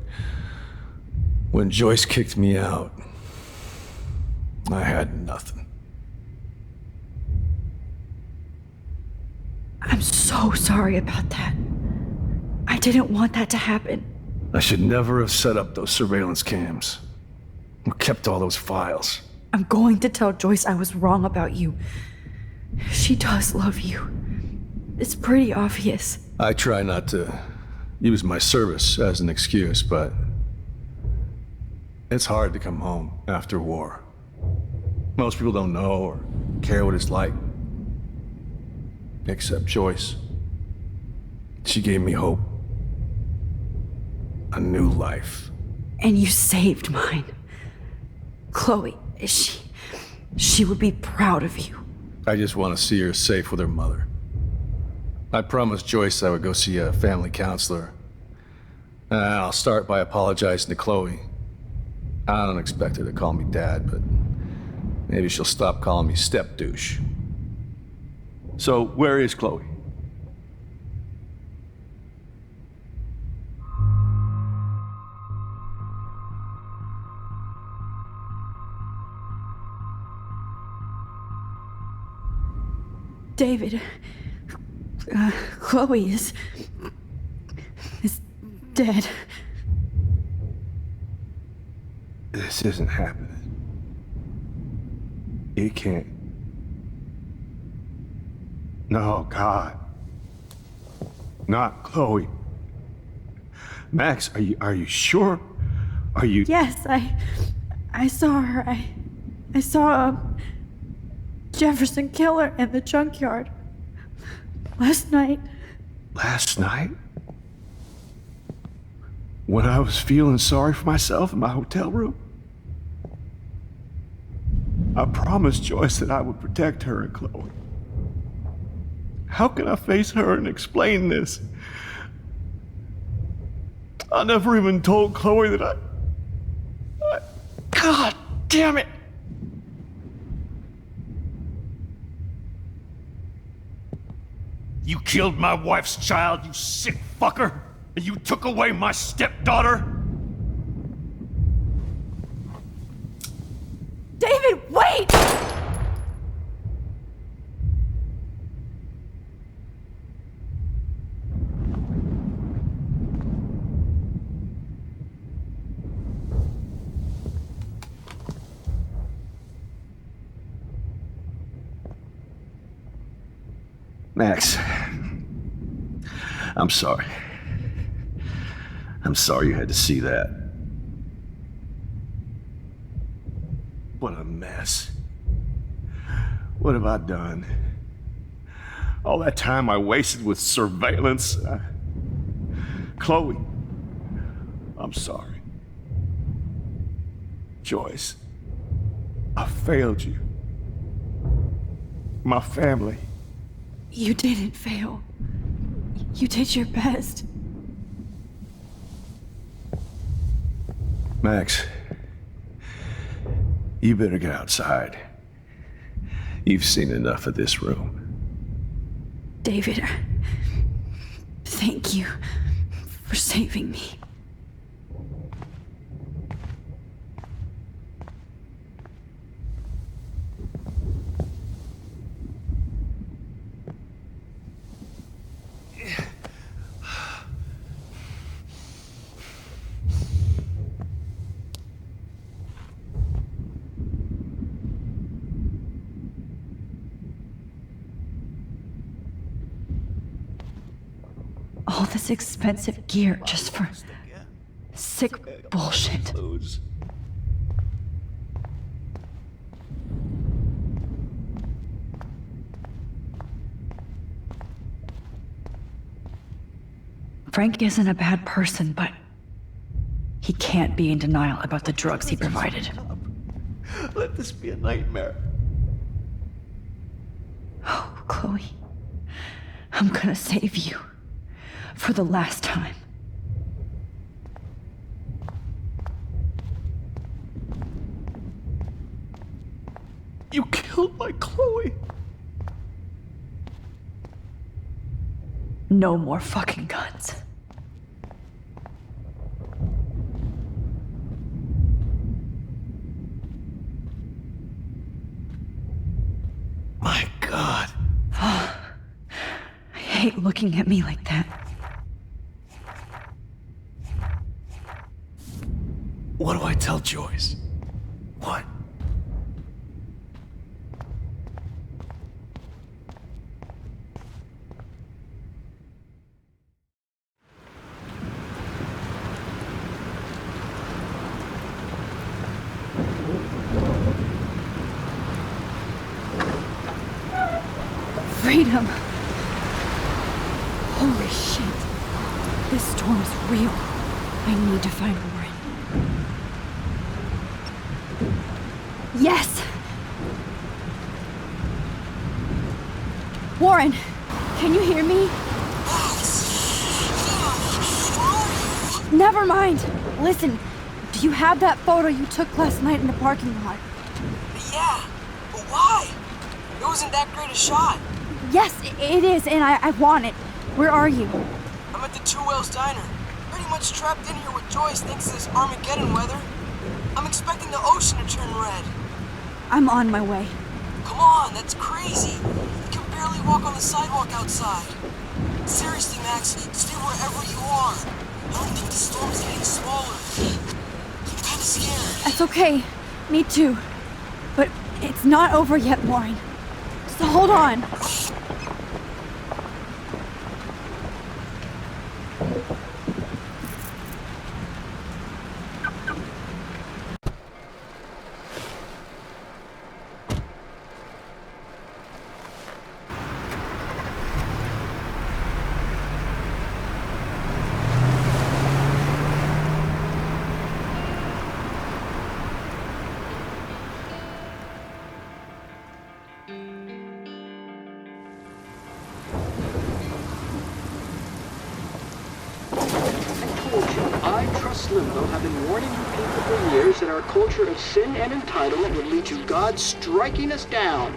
when Joyce kicked me out, I had nothing. I'm so sorry about that. I didn't want that to happen. I should never have set up those surveillance cams. Or kept all those files. I'm going to tell Joyce I was wrong about you. She does love you. It's pretty obvious. I try not to use my service as an excuse, but it's hard to come home after war. Most people don't know or care what it's like. Except Joyce. She gave me hope. A new life. And you saved mine. Chloe, she would be proud of you. I just want to see her safe with her mother. I promised Joyce I would go see a family counselor. And I'll start by apologizing to Chloe. I don't expect her to call me Dad, but maybe she'll stop calling me step-douche. So, where is Chloe? David, Chloe is dead. This isn't happening. It can't. No, God. Not Chloe. Max, are you sure? Are you... Yes, I saw her. I saw Jefferson kill her in the junkyard. Last night. Last night? When I was feeling sorry for myself in my hotel room? I promised Joyce that I would protect her and Chloe. How can I face her and explain this? I never even told Chloe that I... God damn it! You killed my wife's child, you sick fucker! And you took away my stepdaughter? David, wait! Max, I'm sorry. I'm sorry you had to see that. What a mess. What have I done? All that time I wasted with surveillance. Chloe, I'm sorry. Joyce, I failed you. My family. You didn't fail. You did your best. Max, you better get outside. You've seen enough of this room. David, Thank you for saving me. All this expensive gear just for sick bullshit. Frank isn't a bad person, but he can't be in denial about the drugs he provided. Let this be a nightmare. Oh, Chloe. I'm gonna save you. For the last time. You killed my Chloe. No more fucking guns. My God. I hate looking at me like that. What do I tell Joyce? What? Freedom. Holy shit. This storm is real. I need to find Warren. Yes! Warren, can you hear me? Never mind. Listen, do you have that photo you took last night in the parking lot? Yeah, but why? It wasn't that great a shot. Yes, it is, and I want it. Where are you? I'm at the Two Whales Diner. Pretty much trapped in here with Joyce thanks to this Armageddon weather. I'm expecting the ocean to turn red. I'm on my way. Come on, that's crazy. You can barely walk on the sidewalk outside. Seriously, Max, stay wherever you are. I don't think the storm's getting smaller. I'm kinda scared. That's okay. Me too. But it's not over yet, Warren. So hold on. Limbo have been warning you people for years that our culture of sin and entitlement would lead to God striking us down.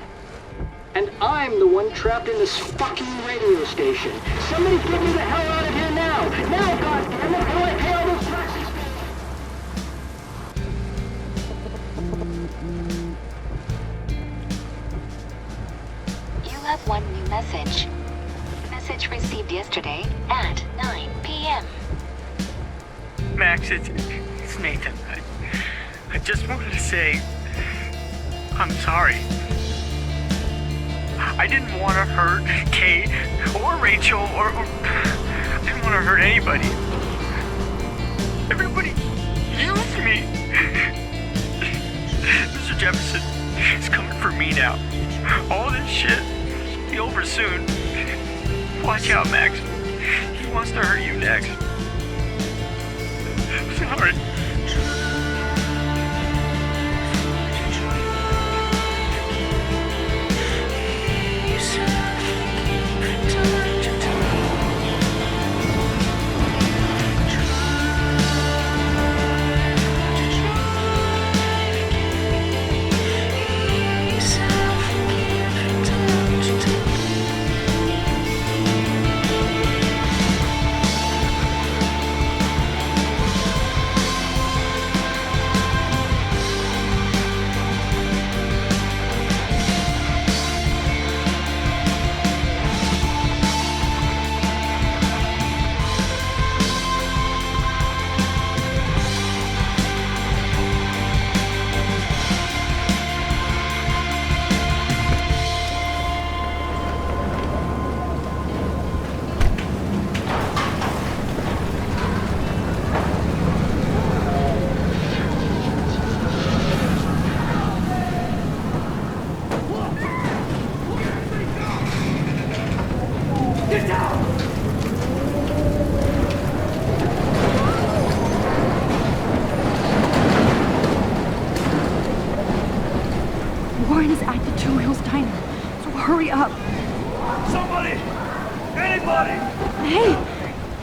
And I'm the one trapped in this fucking radio station. Somebody get me the hell out of here now! Now, goddammit, how do I pay all those taxes? You have one new message. Message received yesterday at 9 p.m. Max, it's Nathan. I just wanted to say, I'm sorry. I didn't want to hurt Kate or Rachel or I didn't want to hurt anybody. Everybody used me. Mr. Jefferson is coming for me now. All this shit will be over soon. Watch out, Max. He wants to hurt you next. Sorry.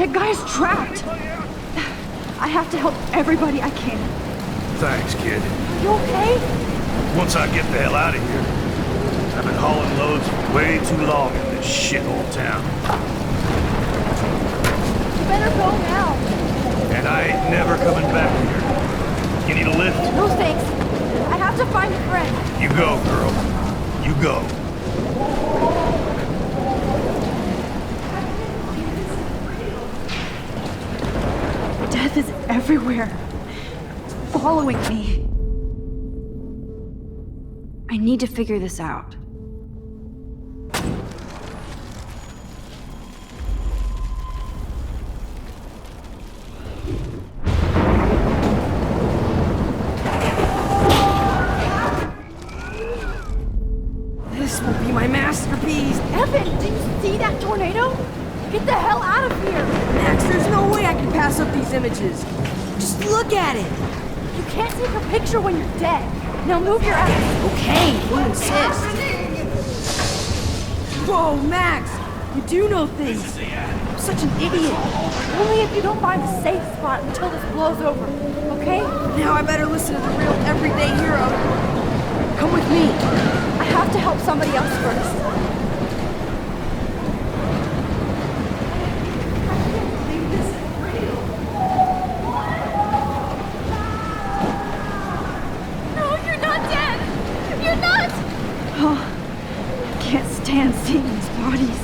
That guy's trapped. I have to help everybody I can. Thanks, kid. You okay? Once I get the hell out of here, I've been hauling loads for way too long in this shithole town. You better go now. And I ain't never coming back here. You need a lift? No thanks. I have to find a friend. You go, girl. You go. Death is everywhere. It's following me. I need to figure this out. This will be my masterpiece. Evan, did you see that tornado? Get the hell out of here! Max, there's no way I can pass up these images. Just look at it. You can't take a picture when you're dead. Now move your ass. Okay, you insist. Whoa, Max, you do know things. I'm such an idiot. Only if you don't find a safe spot until this blows over, okay? Now I better listen to the real everyday hero. Come with me. I have to help somebody else first. Can't see these bodies.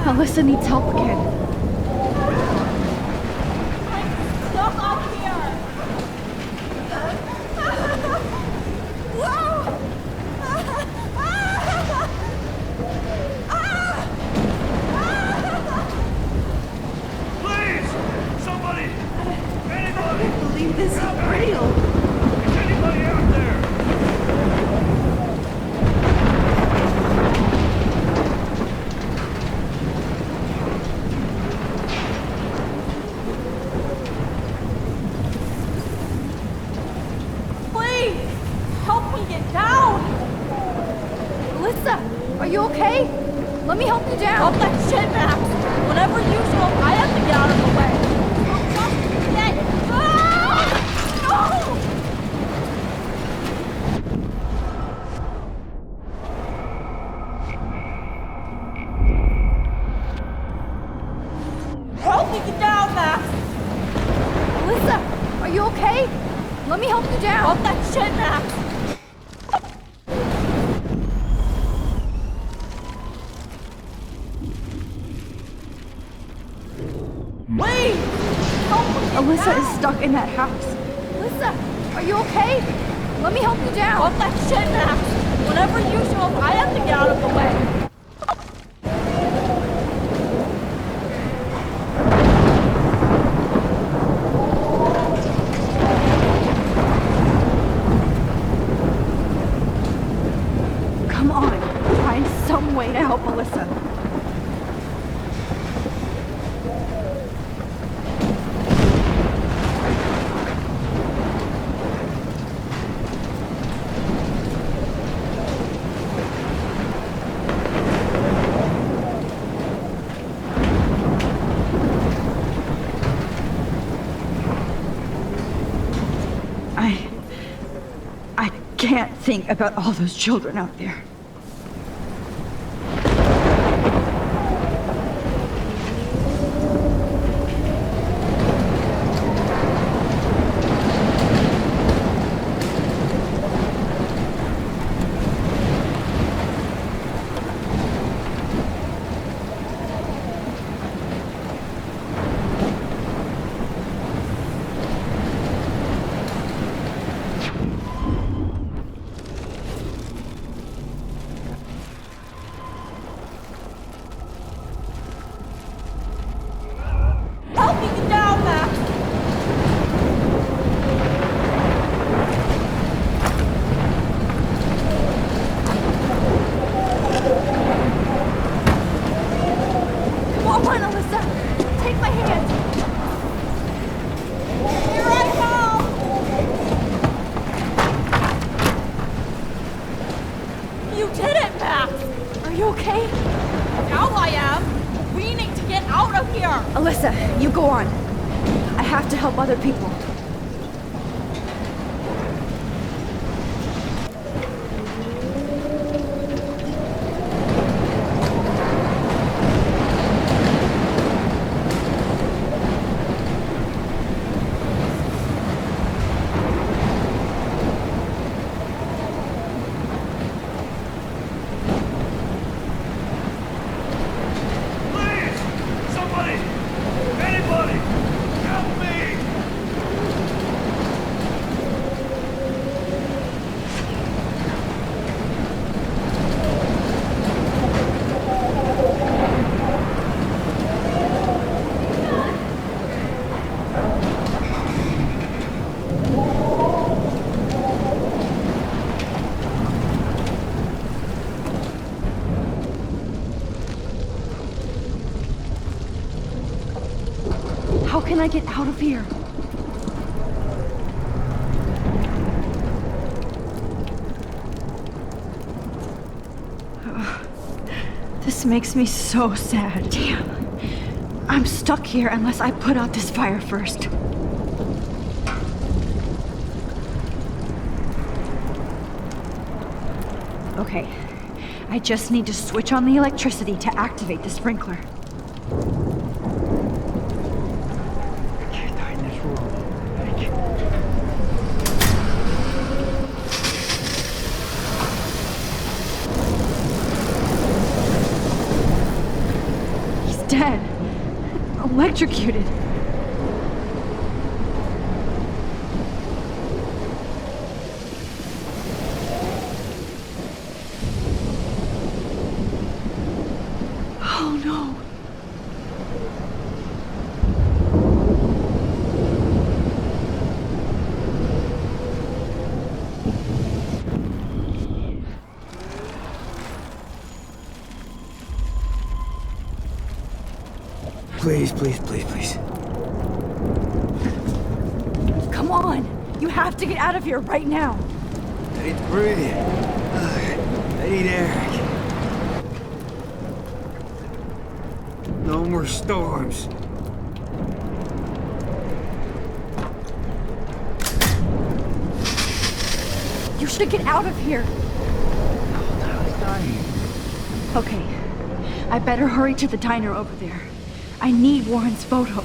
Alyssa needs help again. Are you okay? Let me help you down. Stop that shit, Max! Whenever you show up, I have to get out of the way. No! Help me get down, Max! Alyssa, are you okay? Let me help you down. Stop that shit, Max! Alyssa is stuck in that house. Alyssa, are you okay? Let me help you down. Stop that shit, Max! Whenever you show up, I have to get out of the way. Come on, find some way to help Alyssa. I can't think about all those children out there. you okay? Now I am! We need to get out of here! Alyssa, you go on. I have to help other people. How can I get out of here? This makes me so sad. Damn. I'm stuck here unless I put out this fire first. Okay. I just need to switch on the electricity to activate the sprinkler. Dead. Electrocuted. Oh no. Please, please, please, please. Come on! You have to get out of here right now! I need to breathe. I need air. No more storms. You should get out of here! Okay. I better hurry to the diner over there. I need Warren's photo.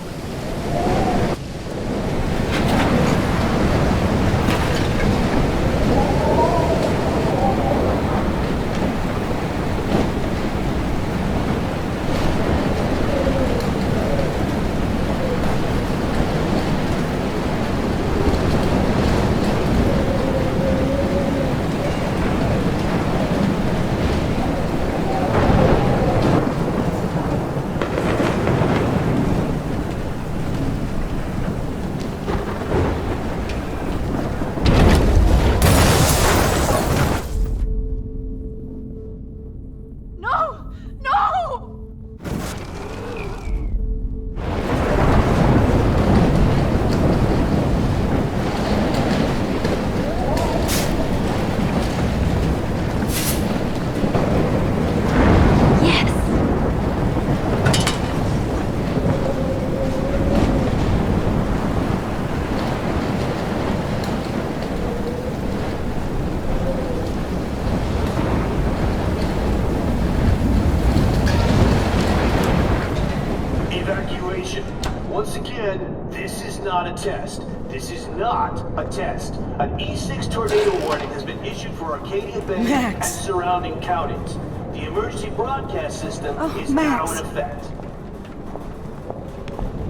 Once again, this is not a test. This is not a test. An E6 tornado warning has been issued for Arcadia Bay and surrounding counties. The emergency broadcast system is now in effect.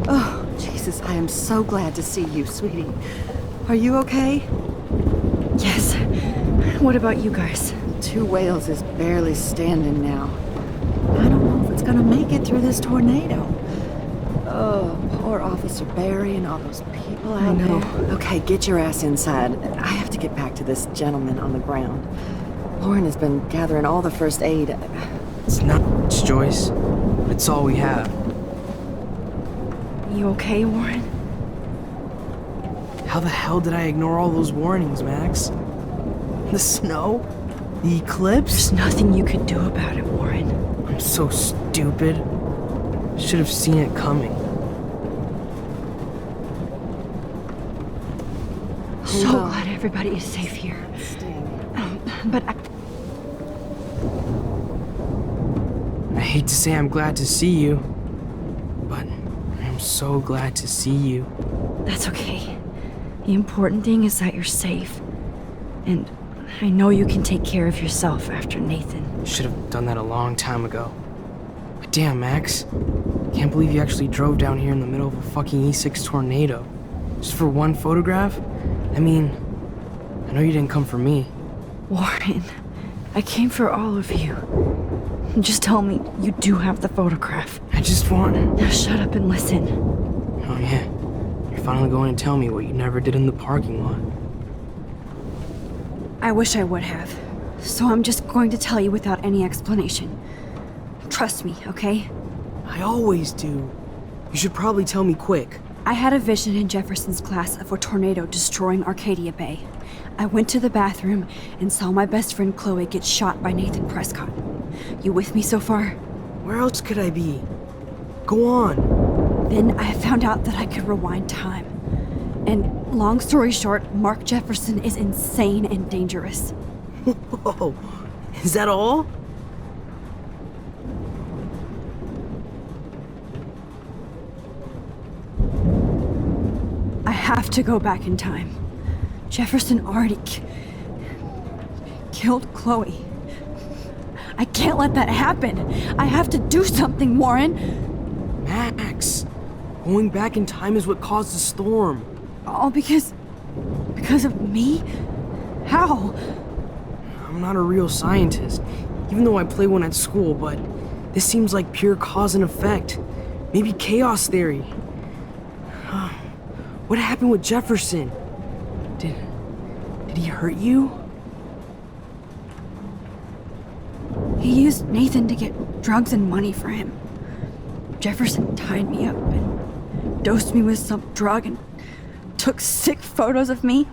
Oh, Jesus, I am so glad to see you, sweetie. Are you okay? Yes. What about you guys? Two Whales is barely standing now. I don't know if it's gonna make it through this tornado. Oh, poor Officer Barry and all those people out there. Okay, get your ass inside. I have to get back to this gentleman on the ground. Lauren has been gathering all the first aid. It's not much, Joyce. It's all we have. You okay, Warren? How the hell did I ignore all those warnings, Max? The snow? The eclipse? There's nothing you can do about it, Warren. I'm so stupid. Should have seen it coming. So glad everybody is safe here. But I hate to say I'm glad to see you, but I'm so glad to see you. that's okay. The important thing is that you're safe. And I know you can take care of yourself after Nathan. Should have done that a long time ago. But damn, Max. Can't believe you actually drove down here in the middle of a fucking E6 tornado. Just for one photograph? I mean, I know you didn't come for me. Warren, I came for all of you. Just tell me you do have the photograph. I just want... Now shut up and listen. Oh yeah, you're finally going to tell me what you never did in the parking lot. I wish I would have. So I'm just going to tell you without any explanation. Trust me, okay? I always do. You should probably tell me quick. I had a vision in Jefferson's class of a tornado destroying Arcadia Bay. I went to the bathroom and saw my best friend Chloe get shot by Nathan Prescott. You with me so far? Where else could I be? Go on. Then I found out that I could rewind time. And long story short, Mark Jefferson is insane and dangerous. Whoa, is that all? I have to go back in time. Jefferson already killed Chloe. I can't let that happen. I have to do something, Warren. Max, going back in time is what caused the storm. All because of me? How? I'm not a real scientist, even though I play one at school, but this seems like pure cause and effect. Maybe chaos theory. What happened with Jefferson? Did he hurt you? He used Nathan to get drugs and money for him. Jefferson tied me up and dosed me with some drug and took sick photos of me.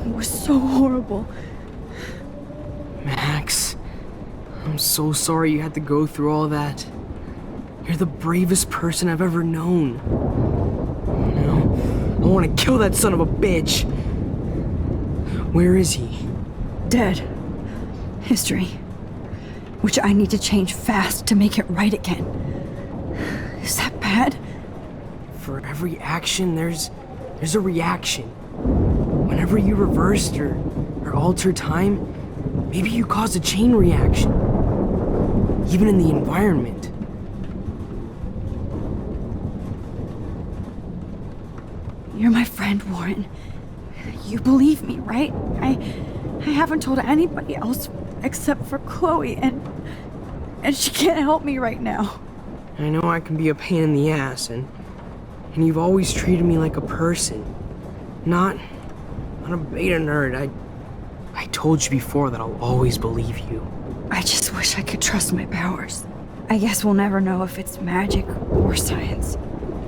It was so horrible. Max, I'm so sorry you had to go through all that. You're the bravest person I've ever known. I want to kill that son of a bitch. Where is he? Dead. History. Which I need to change fast to make it right again. Is that bad? For every action, there's a reaction. Whenever you reversed or altered time, maybe you caused a chain reaction. Even in the environment. You're my friend, Warren. You believe me, right? I haven't told anybody else except for Chloe, and she can't help me right now. I know I can be a pain in the ass, and you've always treated me like a person. Not a beta nerd. I told you before that I'll always believe you. I just wish I could trust my powers. I guess we'll never know if it's magic or science.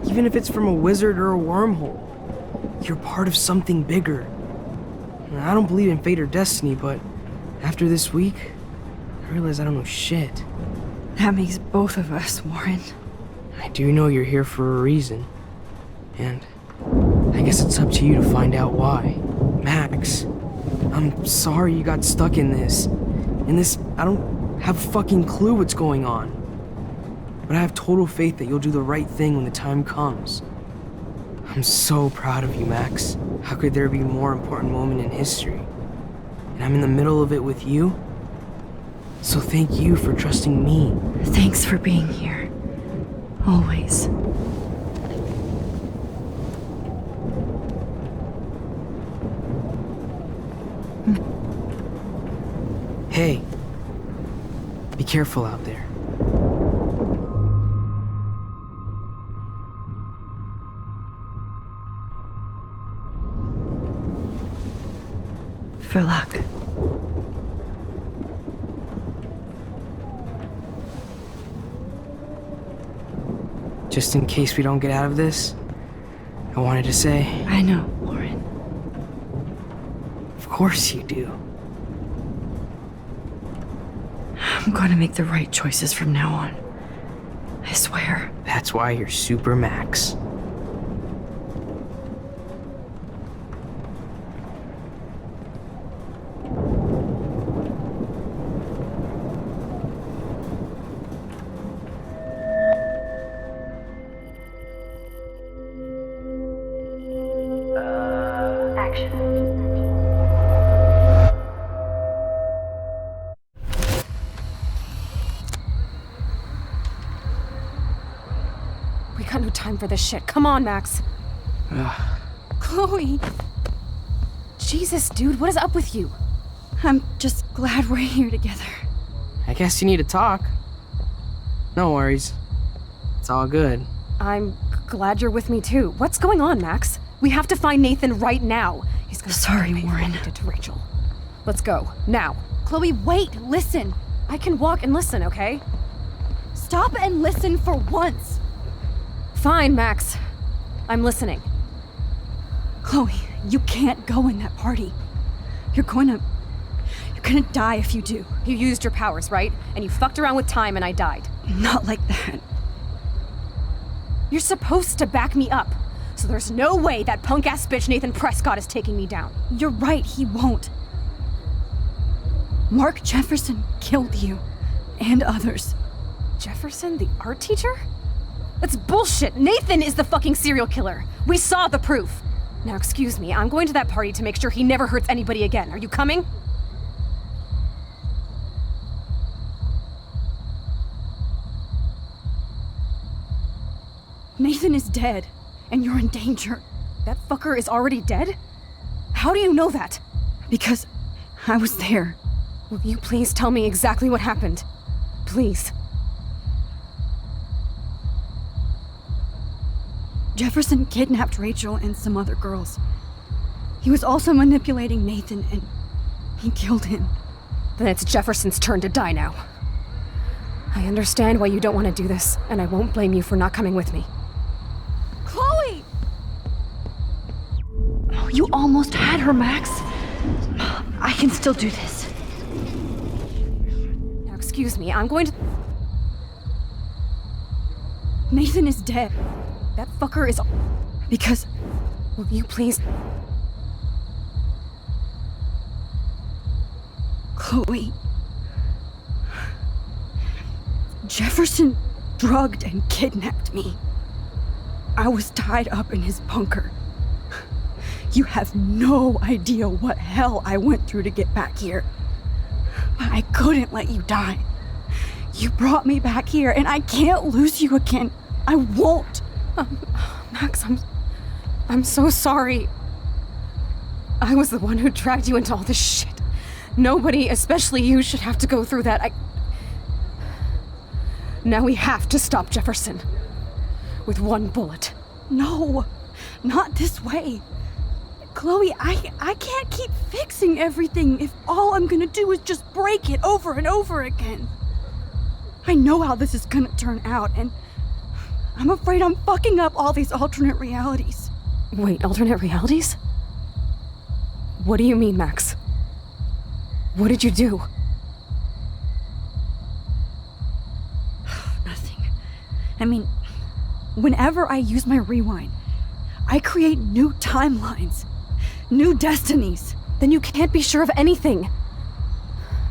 Even if it's from a wizard or a wormhole. You're part of something bigger. I don't believe in fate or destiny, but after this week, I realize I don't know shit. That makes both of us, Warren. I do know you're here for a reason. And I guess it's up to you to find out why. Max, I'm sorry you got stuck in this. I don't have a fucking clue what's going on. But I have total faith that you'll do the right thing when the time comes. I'm so proud of you, Max. How could there be a more important moment in history? And I'm in the middle of it with you. So thank you for trusting me. Thanks for being here. Always. Hey, be careful out there. For luck. Just in case we don't get out of this, I wanted to say... I know, Warren. Of course you do. I'm gonna make the right choices from now on. I swear. That's why you're Super Max. We got no time for this shit. Come on, Max. Chloe. Jesus, dude, what is up with you? I'm just glad we're here together. I guess you need to talk. No worries. It's all good. I'm glad you're with me too. What's going on, Max? We have to find Nathan right now. He's gonna Sorry, pay for what Warren. he did to Rachel. Let's go, now. Chloe, wait, listen. I can walk and listen, okay? Stop and listen for once. Fine, Max. I'm listening. Chloe, you can't go in that party. You're gonna die if you do. You used your powers, right? And you fucked around with time and I died. Not like that. You're supposed to back me up. So there's no way that punk-ass bitch Nathan Prescott is taking me down. You're right, he won't. Mark Jefferson killed you. And others. Jefferson, the art teacher? That's bullshit. Nathan is the fucking serial killer. We saw the proof. Now, excuse me, I'm going to that party to make sure he never hurts anybody again. Are you coming? Nathan is dead, and you're in danger. That fucker is already dead? How do you know that? Because I was there. Will you please tell me exactly what happened? Please. Jefferson kidnapped Rachel and some other girls. He was also manipulating Nathan, and he killed him. Then it's Jefferson's turn to die now. I understand why you don't want to do this, and I won't blame you for not coming with me. Chloe! Oh, you almost had her, Max. I can still do this. Now, excuse me, I'm going to... Nathan is dead. That fucker is... Because... Will you please... Chloe... Jefferson drugged and kidnapped me. I was tied up in his bunker. You have no idea what hell I went through to get back here. But I couldn't let you die. You brought me back here, and I can't lose you again. I won't. Max, I'm so sorry. I was the one who dragged you into all this shit. Nobody, especially you, should have to go through that. Now we have to stop Jefferson. With one bullet. No, not this way. Chloe, I can't keep fixing everything if all I'm gonna do is just break it over and over again. I know how this is gonna turn out, and I'm afraid I'm fucking up all these alternate realities. Wait, alternate realities? What do you mean, Max? What did you do? Nothing. I mean, whenever I use my rewind, I create new timelines, new destinies. Then you can't be sure of anything.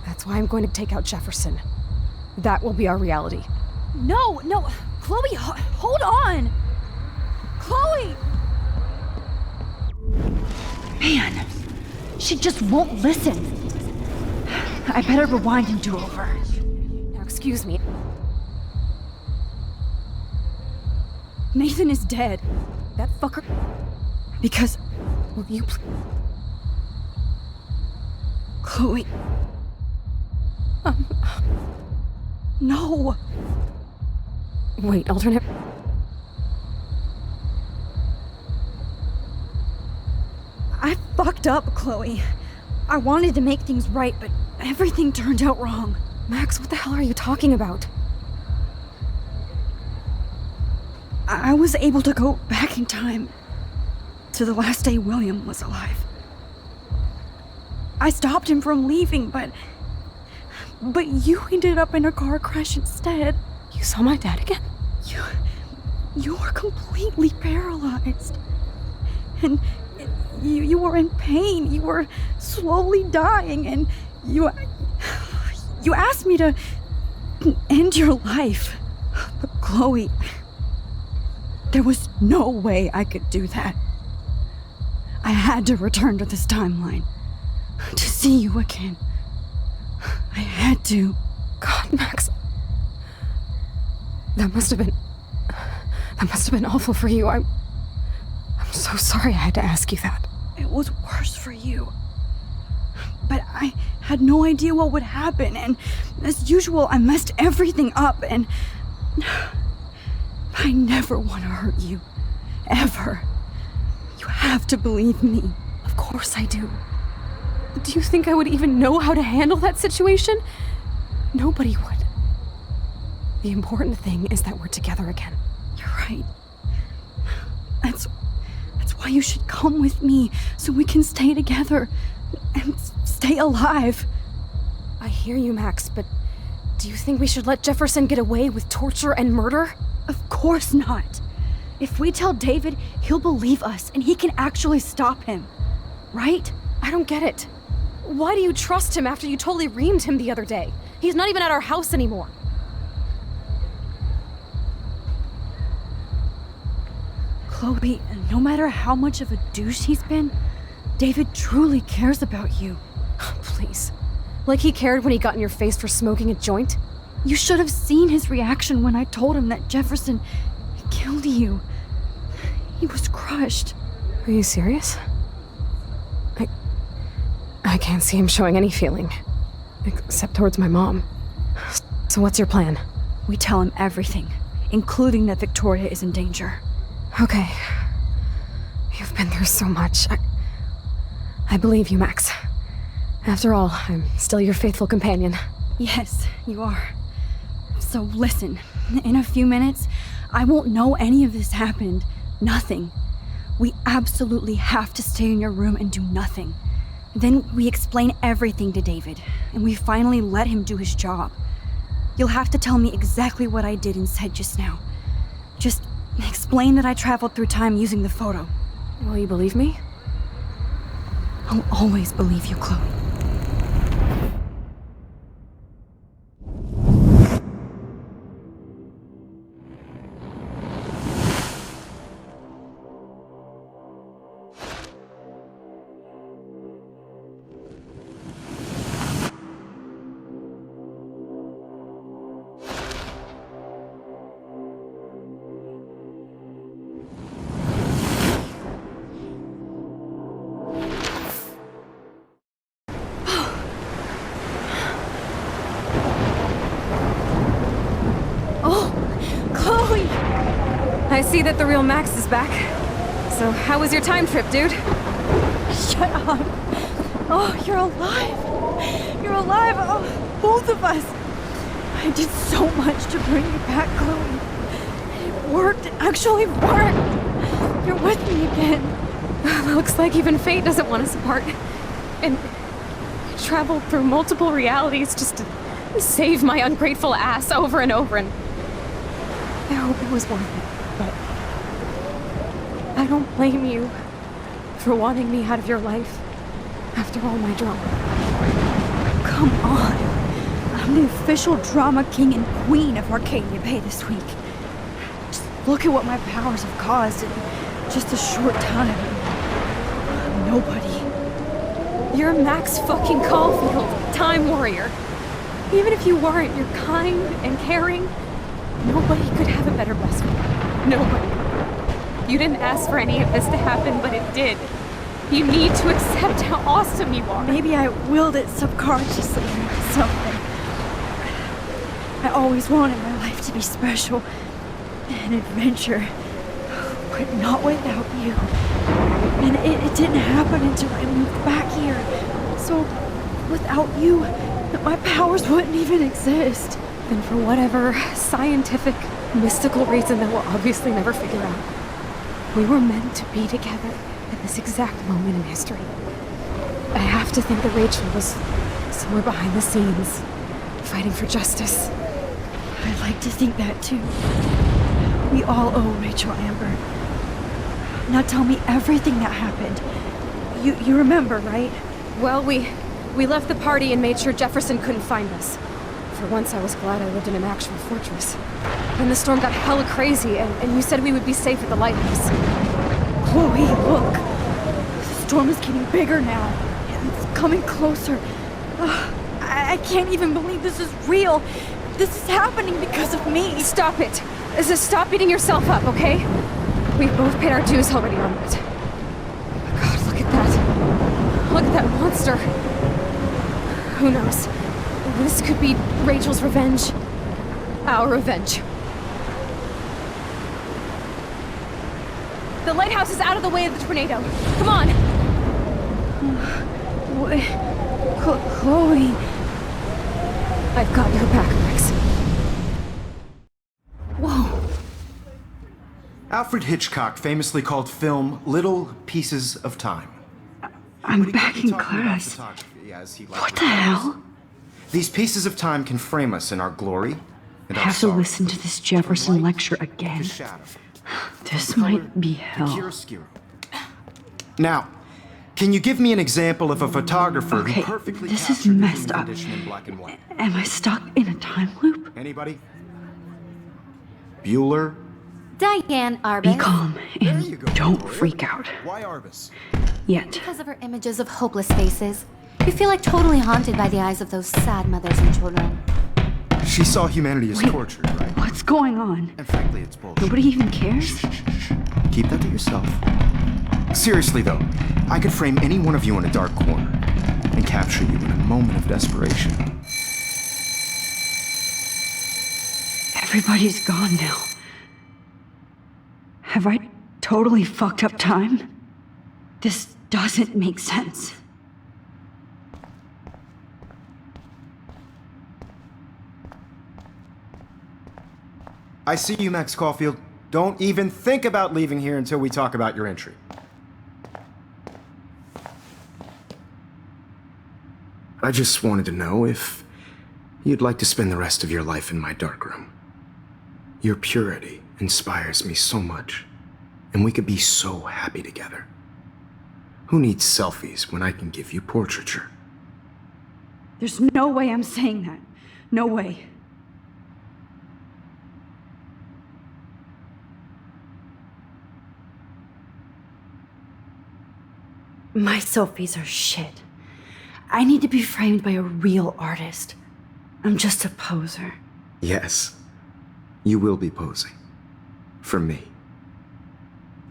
That's why I'm going to take out Jefferson. That will be our reality. No, Chloe, hold on! Chloe! Man, she just won't listen. I better rewind and do over. Now, excuse me. Nathan is dead. That fucker... Because... Will you Chloe... No. Wait, alternate... I fucked up, Chloe. I wanted to make things right, but everything turned out wrong. Max, what the hell are you talking about? I was able to go back in time to the last day William was alive. I stopped him from leaving, but But you ended up in a car crash instead. You saw my dad again? You were completely paralyzed. And you were in pain. You were slowly dying, and you asked me to end your life. But Chloe, there was no way I could do that. I had to return to this timeline to see you again. I had to. God, Max. That must have been awful for you. I'm so sorry I had to ask you that. It was worse for you. But I had no idea what would happen, and as usual, I messed everything up, and I never want to hurt you. Ever. You have to believe me. Of course I do. Do you think I would even know how to handle that situation? Nobody would. The important thing is that we're together again. You're right. That's why you should come with me, so we can stay together and stay alive. I hear you, Max, but do you think we should let Jefferson get away with torture and murder? Of course not. If we tell David, he'll believe us and he can actually stop him. Right? I don't get it. Why do you trust him after you totally reamed him the other day? He's not even at our house anymore. Chloe, no matter how much of a douche he's been, David truly cares about you. Please. Like he cared when he got in your face for smoking a joint? You should have seen his reaction when I told him that Jefferson killed you. He was crushed. Are you serious? I can't see him showing any feeling. Except towards my mom. So what's your plan? We tell him everything, including that Victoria is in danger. Okay. You've been through so much. I believe you, Max. After all, I'm still your faithful companion. Yes, you are. So listen, in a few minutes, I won't know any of this happened. Nothing. We absolutely have to stay in your room and do nothing. Then we explain everything to David, and we finally let him do his job. You'll have to tell me exactly what I did and said just now. Just explain that I traveled through time using the photo. Will you believe me? I'll always believe you, Chloe. I see that the real Max is back. So how was your time trip, dude? Shut up. Oh, you're alive. You're alive. Oh, both of us. I did so much to bring you back, Chloe. It worked. It actually worked. You're with me again. Looks like even fate doesn't want us apart. And I traveled through multiple realities just to save my ungrateful ass over and over, and I hope it was worth it. But I don't blame you for wanting me out of your life after all my drama. Come on. I'm the official drama king and queen of Arcadia Bay this week. Just look at what my powers have caused in just a short time. Nobody. You're Max fucking Caulfield, Time Warrior. Even if you weren't, you're kind and caring. Nobody could have a better best friend. Nobody. You didn't ask for any of this to happen, but it did. You need to accept how awesome you are. Maybe I willed it subconsciously or something. I always wanted my life to be special. An adventure. But not without you. And it didn't happen until I moved back here. So, without you, my powers wouldn't even exist. And for whatever scientific, mystical reason that we'll obviously never figure out, we were meant to be together at this exact moment in history. I have to think that Rachel was somewhere behind the scenes, fighting for justice. I'd like to think that too. We all owe Rachel Amber. Now tell me everything that happened. You remember, right? Well, we left the party and made sure Jefferson couldn't find us. For once, I was glad I lived in an actual fortress. Then the storm got hella crazy, and you said we would be safe at the lighthouse. Chloe, look. The storm is getting bigger now. It's coming closer. I can't even believe this is real. This is happening because of me. Stop it. Stop beating yourself up, okay? We've both paid our dues already on it. God, look at that. Look at that monster. Who knows? This could be Rachel's revenge. Our revenge. The lighthouse is out of the way of the tornado. Come on! Chloe... I've got your back, Max. Whoa. Alfred Hitchcock famously called film little pieces of time. I'm back in class. What the hell? These pieces of time can frame us in our glory and I our have to sorrow. listen to this Jefferson lecture again. This might be hell. Now, can you give me an example of a photographer Okay, who perfectly this is captured the messed human up. condition in black and white? Am I stuck in a time loop? Anybody? Bueller? Diane Arbus. Be calm and don't freak out. Why Arbus? Yet. Because of her images of hopeless faces. You feel like totally haunted by the eyes of those sad mothers and children. She saw humanity as tortured, right? What's going on? And frankly, it's bullshit. Nobody even cares? Keep that to yourself. Seriously, though, I could frame any one of you in a dark corner and capture you in a moment of desperation. Everybody's gone now. Have I totally fucked up time? This doesn't make sense. I see you, Max Caulfield. Don't even think about leaving here until we talk about your entry. I just wanted to know if you'd like to spend the rest of your life in my darkroom. Your purity inspires me so much, and we could be so happy together. Who needs selfies when I can give you portraiture? There's no way I'm saying that. No way. My selfies are shit. I need to be framed by a real artist. I'm just a poser. Yes, you will be posing. For me.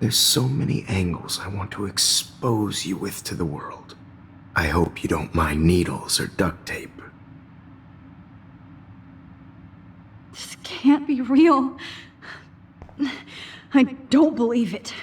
There's so many angles I want to expose you with to the world. I hope you don't mind needles or duct tape. This can't be real. I don't believe it.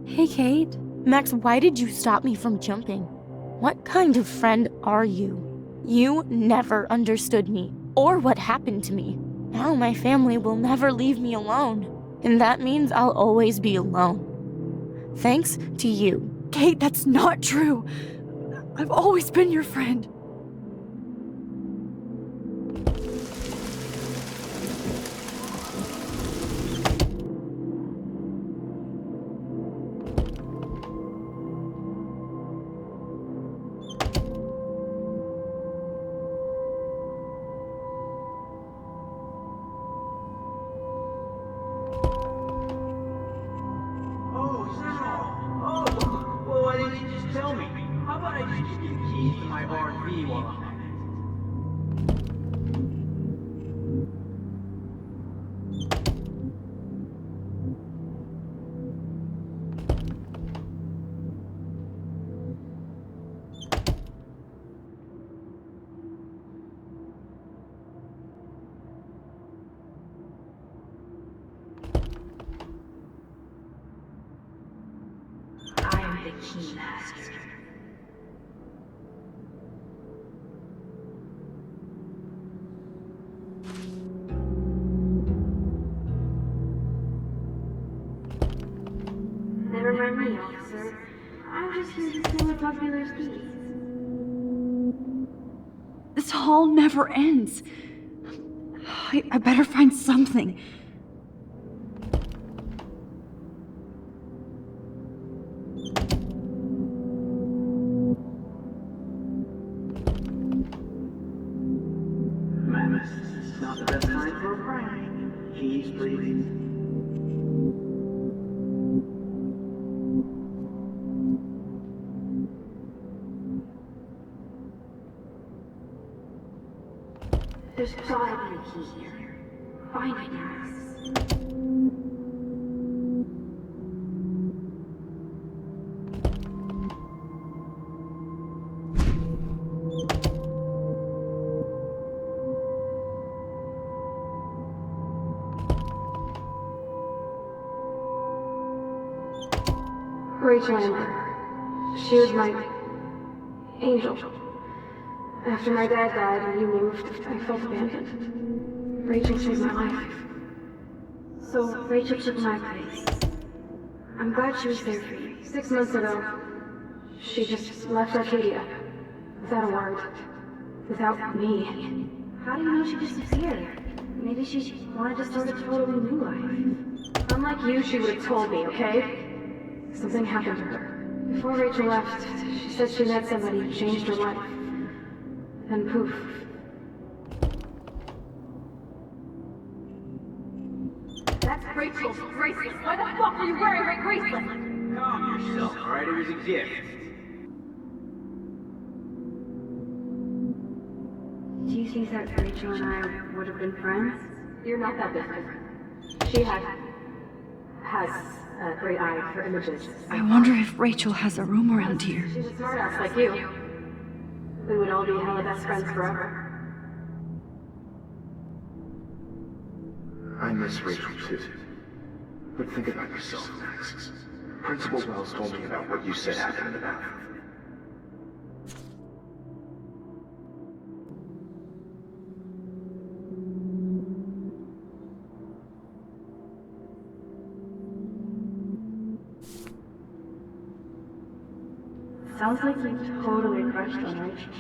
Hey, Kate. Max, why did you stop me from jumping? What kind of friend are you? You never understood me, or what happened to me. Now my family will never leave me alone, and that means I'll always be alone. Thanks to you. Kate, that's not true. I've always been your friend. Well, why didn't you just tell me? How about I just give you keys to my RV while I'm at it? machine master. Never mind me, officer. I'm just here to see what Popular sees. This hall never ends. I better find something. Max, it's not the best time for a prank. He's breathing. There's gotta be a key here. Find it, Max. Rachel Amber. She was my angel. After my dad died and you moved, I felt abandoned. Rachel saved my life. So Rachel took my place. I'm glad she was there for you. 6 months ago, she just left Arcadia. Without a word. Without me. How do you know she disappeared? Maybe she wanted to start a totally new life. Unlike you, she would have told me, okay? Something happened to her. Before Rachel left, she said she met somebody who changed her life. And poof. That's Rachel's bracelet. Why the fuck are you wearing my bracelet? Calm yourself, alright? It was a gift. Do you think that Rachel and I would have been friends? You're not that different. She has a great eye for images. I wonder if Rachel has a room around here. She's a smartass like you. We would all be hella best friends forever. I miss Rachel too. But think about yourself, Max. Principal Wells told me about what you said happened in the bathroom. Sounds like you totally crushed on Rachel.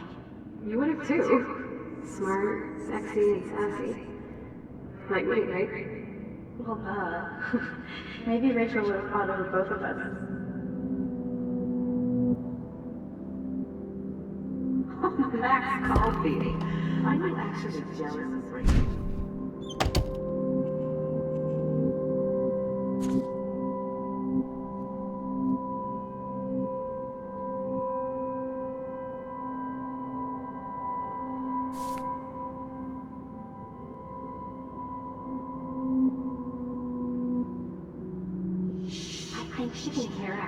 You would have too. Smart, sexy, and sassy. Like me, right? Well, maybe Rachel would have fought over both of us. Max called me. I'm actually jealous of Rachel. I think she can hear us.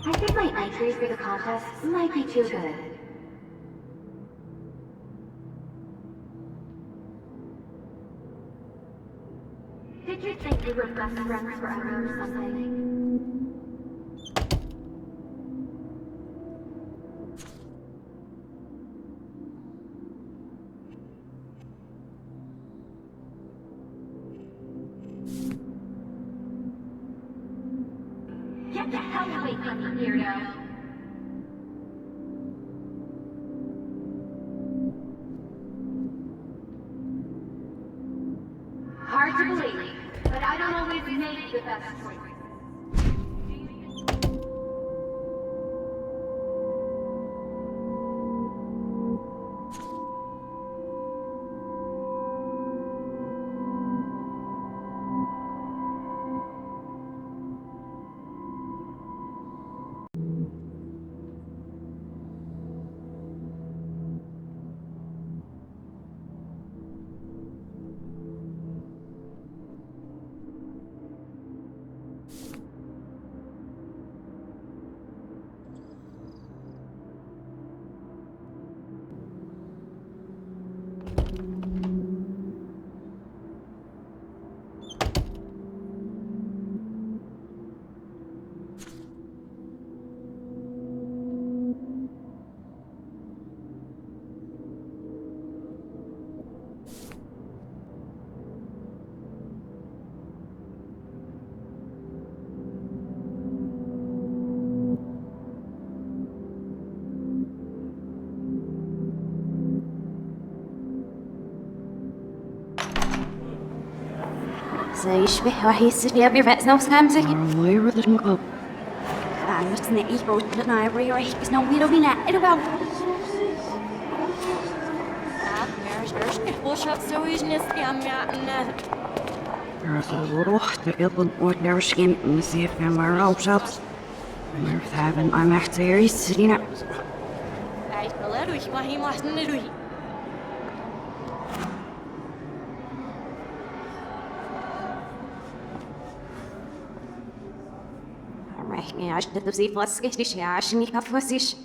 I think my entries for the contest might be too good. Did you think we were best friends forever or something? Get the hell away from me, weirdo! Hard to believe, but I don't always make the best choices. زي يشبه راح يستني أبي رأس نفس خمسة. Where are the go? أنا مش نلاقي روت لنا أبري راح بس نومي بينا إلى بعض. وش هتسويش نسقي عم يعنا روح تقبل ودرشين نسيف ما روشابس مرتابن I'm actually sitting up. عايش بلاروش ما هي محسن روحي راح عشان تبزي فلسكش ليش عشان يكفوسيش.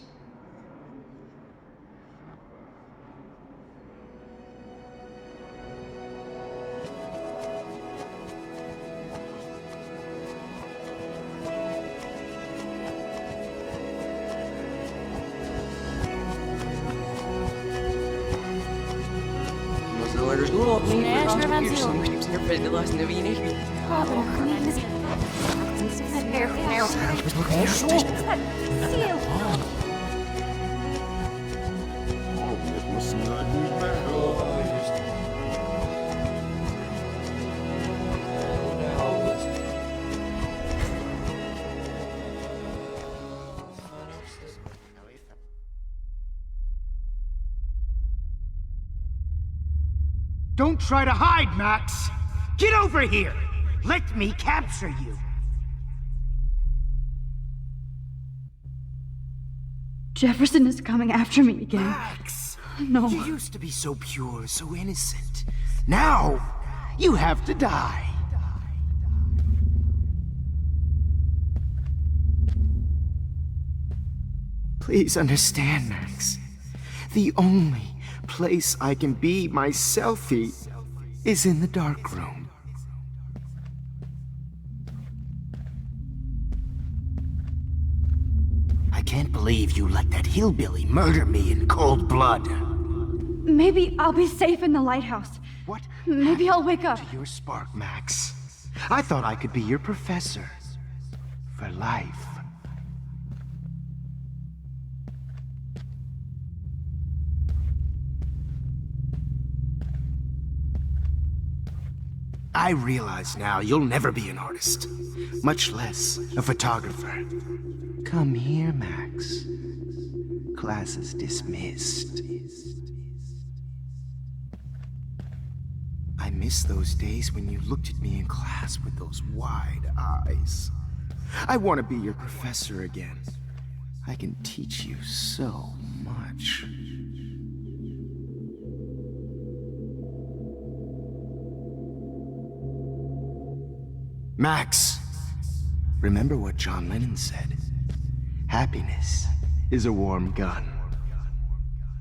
Don't try to hide, Max! Get over here! Let me capture you! Jefferson is coming after me again. Max! No. You used to be so pure, so innocent. Now, you have to die. Please understand, Max. The only place I can be myself is in the dark room. I can't believe you let that hillbilly murder me in cold blood. Maybe I'll be safe in the lighthouse. What? Maybe I'll wake up. To your spark, Max. I thought I could be your professor. For life. I realize now you'll never be an artist, much less a photographer. Come here, Max. Class is dismissed. I miss those days when you looked at me in class with those wide eyes. I want to be your professor again. I can teach you so much. Max, remember what John Lennon said. Happiness is a warm gun.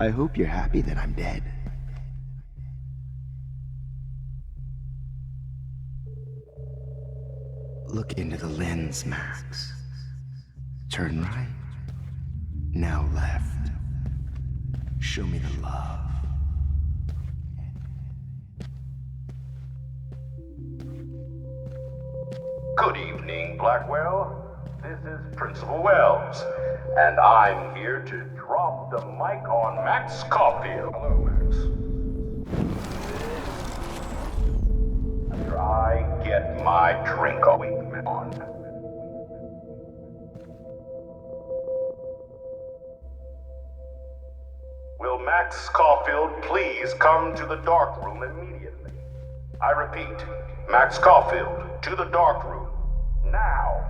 I hope you're happy that I'm dead. Look into the lens, Max. Turn right. Now left. Show me the love. Good evening, Blackwell. This is Principal Wells, and I'm here to drop the mic on Max Caulfield. Hello, Max. After I get my drink on. Will Max Caulfield please come to the dark room immediately? I repeat, Max Caulfield, to the dark room, now.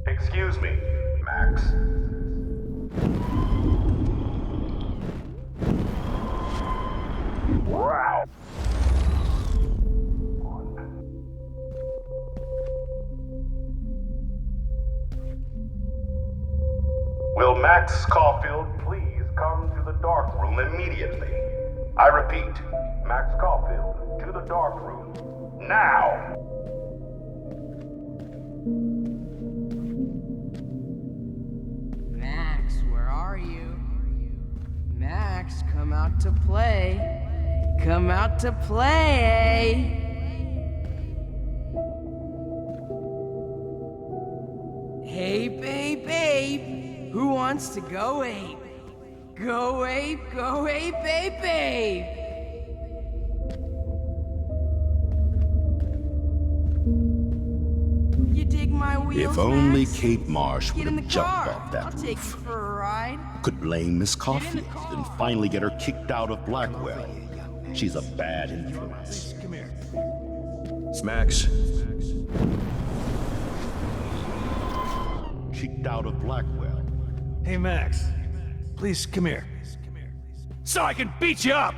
Excuse me, Max. Wow. Will Max Caulfield please come to the dark room immediately? I repeat, Max Caulfield, to the dark room, now! Max, where are you? Max, come out to play. Come out to play, Hey, babe, who wants to go ape? Go ape, babe. If only Kate Marsh would have jumped off that I'll take you roof. for a ride. Could blame Miss Caulfield and finally get her kicked out of Blackwell. She's a bad influence. It's Max. Kicked out of Blackwell. Hey, Max. Please, come here. So I can beat you up!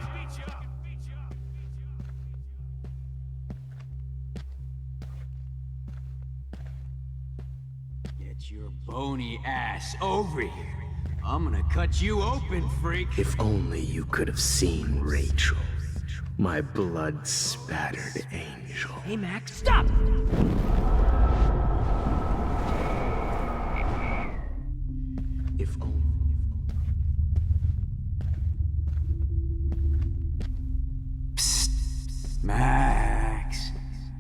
Get your bony ass over here. I'm gonna cut you open, freak. If only you could have seen Rachel. My blood-spattered angel. Hey, Max, stop! If only... Max,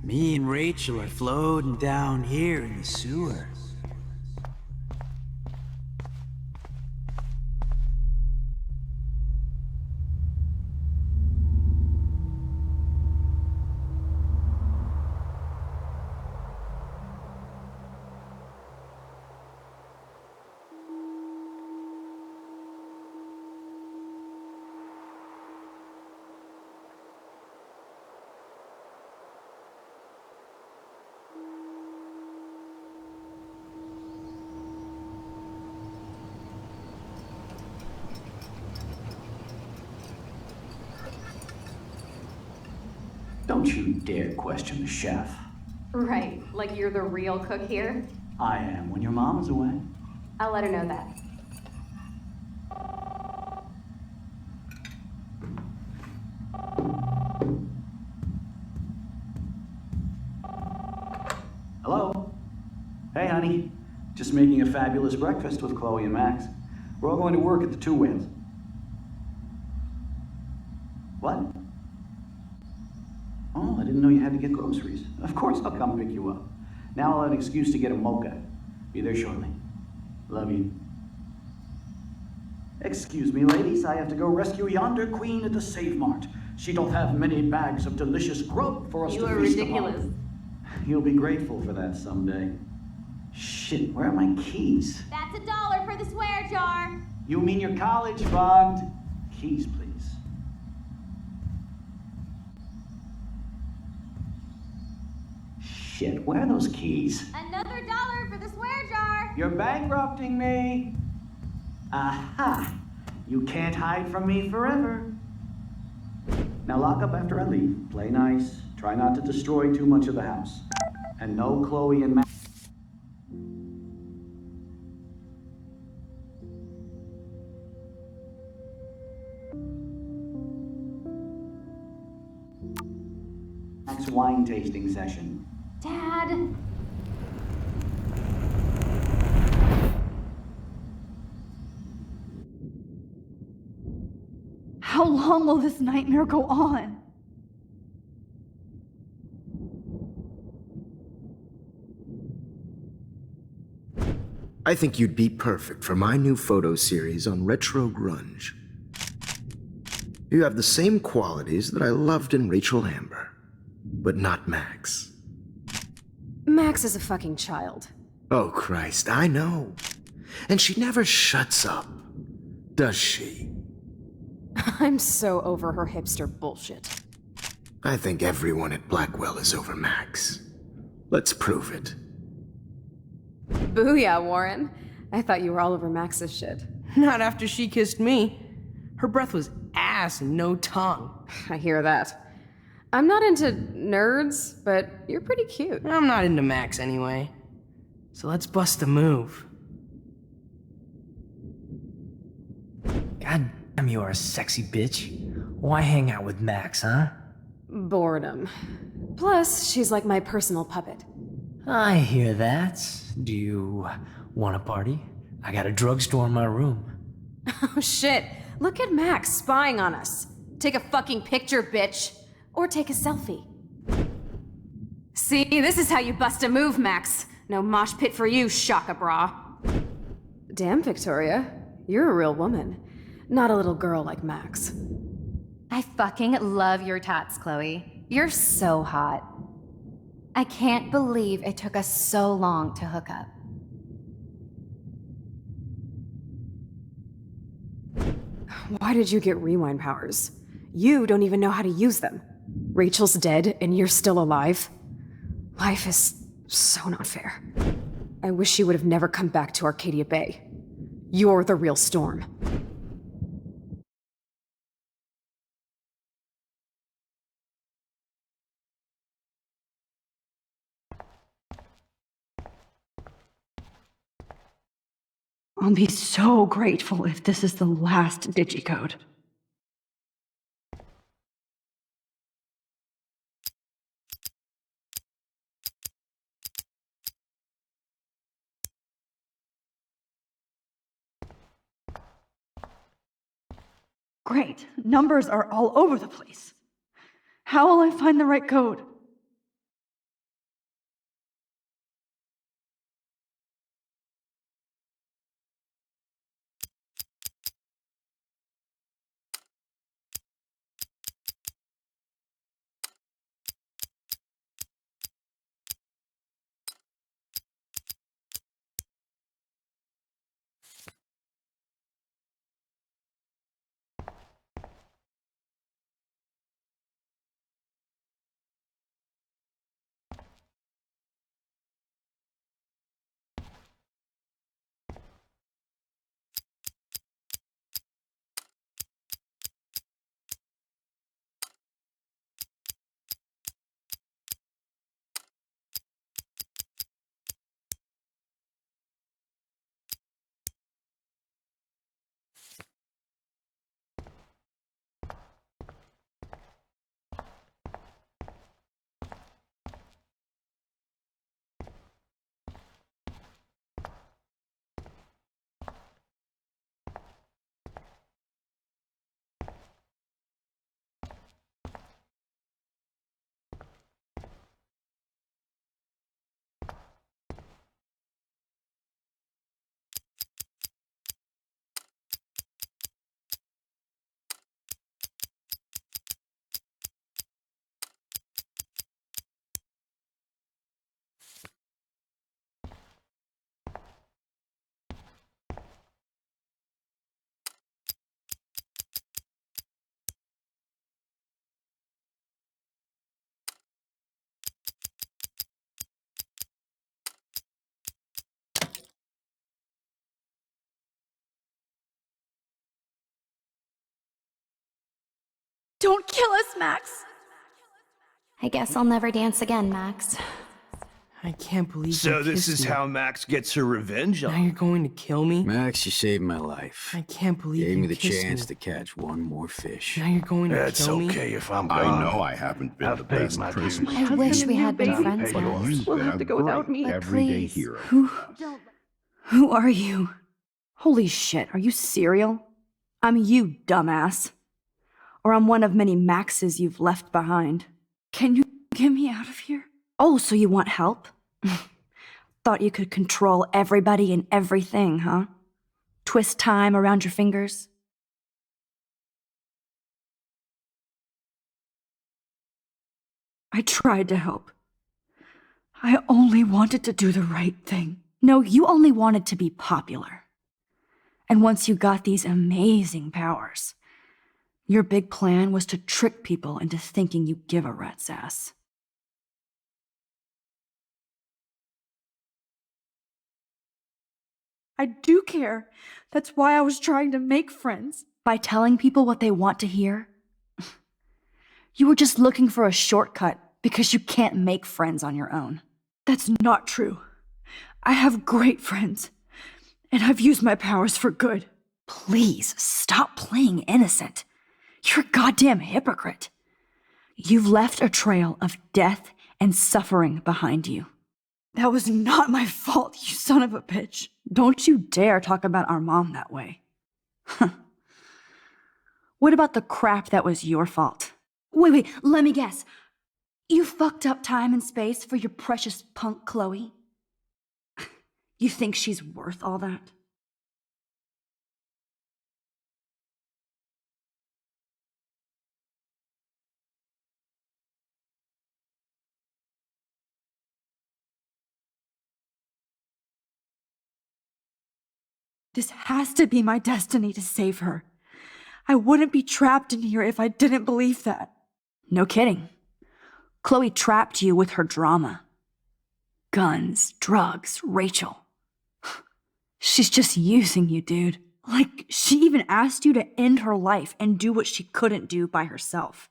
me and Rachel are floating down here in the sewer. Don't you dare question the chef. Right, like you're the real cook here? I am when your mom is away. I'll let her know that. Hello? Hey, honey. Just making a fabulous breakfast with Chloe and Max. We're all going to work at the Two Whales. What? Oh, I didn't know you had to get groceries. Of course I'll come pick you up. Now I'll have an excuse to get a mocha. Be there shortly. Love you. Excuse me, ladies. I have to go rescue yonder queen at the Save Mart. She don't have many bags of delicious grub for us You to are feast ridiculous. upon. You'll be grateful for that someday. Shit, where are my keys? That's $1 for the swear jar. You mean your college fund? Keys, please. Shit, where are those keys? Another $1 for the swear jar. You're bankrupting me. Aha! You can't hide from me forever. Now lock up after I leave. Play nice. Try not to destroy too much of the house. And no Chloe and Max. Wine tasting session. Dad. How long will this nightmare go on? I think you'd be perfect for my new photo series on retro grunge. You have the same qualities that I loved in Rachel Amber, but not Max. Max is a fucking child. Oh, Christ, I know. And she never shuts up, does she? I'm so over her hipster bullshit. I think everyone at Blackwell is over Max. Let's prove it. Booyah, Warren. I thought you were all over Max's shit. Not after she kissed me. Her breath was ass and no tongue. I hear that. I'm not into nerds, but you're pretty cute. I'm not into Max anyway. So let's bust a move. God damn, you are a sexy bitch. Why hang out with Max, huh? Boredom. Plus, she's like my personal puppet. I hear that. Do you want a party? I got a drugstore in my room. Oh shit. Look at Max spying on us. Take a fucking picture, bitch. Or take a selfie. See, this is how you bust a move, Max. No mosh pit for you, Shaka Bra. Damn, Victoria. You're a real woman. Not a little girl like Max. I fucking love your tats, Chloe. You're so hot. I can't believe it took us so long to hook up. Why did you get rewind powers? You don't even know how to use them. Rachel's dead and you're still alive. Life is so not fair. I wish you would have never come back to Arcadia Bay. You're the real Storm. I'll be so grateful if this is the last digicode. Great. Numbers are all over the place. How will I find the right code? Don't kill us, Max! I guess I'll never dance again, Max. I can't believe So you this kissed is me. how Max gets her revenge Now on you're going to kill me? Max, you saved my life. I can't believe Gave you me the kissed chance me. to catch one more fish. Now you're going to It's kill me? okay if I'm I gone. know I haven't been I've the paid best my person. dues. I wish we had been friends, But Max. you've We'll been have a to go without great me. But everyday please. hero. Who are you? Holy shit, are you serial? I'm you, dumbass. Or I'm one of many Maxes you've left behind. Can you get me out of here? Oh, so you want help? Thought you could control everybody and everything, huh? Twist time around your fingers? I tried to help. I only wanted to do the right thing. No, you only wanted to be popular. And once you got these amazing powers, your big plan was to trick people into thinking you give a rat's ass. I do care. That's why I was trying to make friends. By telling people what they want to hear? You were just looking for a shortcut because you can't make friends on your own. That's not true. I have great friends, and I've used my powers for good. Please, stop playing innocent. You're a goddamn hypocrite. You've left a trail of death and suffering behind you. That was not my fault, you son of a bitch. Don't you dare talk about our mom that way. What about the crap that was your fault? Wait, let me guess. You fucked up time and space for your precious punk Chloe? You think she's worth all that? This has to be my destiny to save her. I wouldn't be trapped in here if I didn't believe that. No kidding. Chloe trapped you with her drama. Guns, drugs, Rachel. She's just using you, dude. Like, she even asked you to end her life and do what she couldn't do by herself.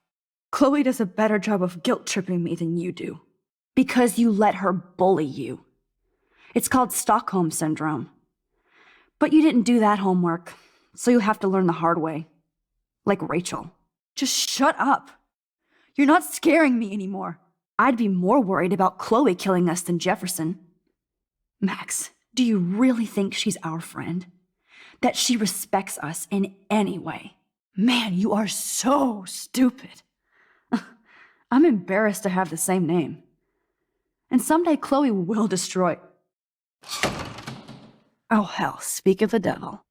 Chloe does a better job of guilt-tripping me than you do. Because you let her bully you. It's called Stockholm Syndrome. But you didn't do that homework, so you'll have to learn the hard way. Like Rachel. Just shut up. You're not scaring me anymore. I'd be more worried about Chloe killing us than Jefferson. Max, do you really think she's our friend? That she respects us in any way? Man, you are so stupid. I'm embarrassed to have the same name. And someday Chloe will destroy... Oh hell, speak of the devil.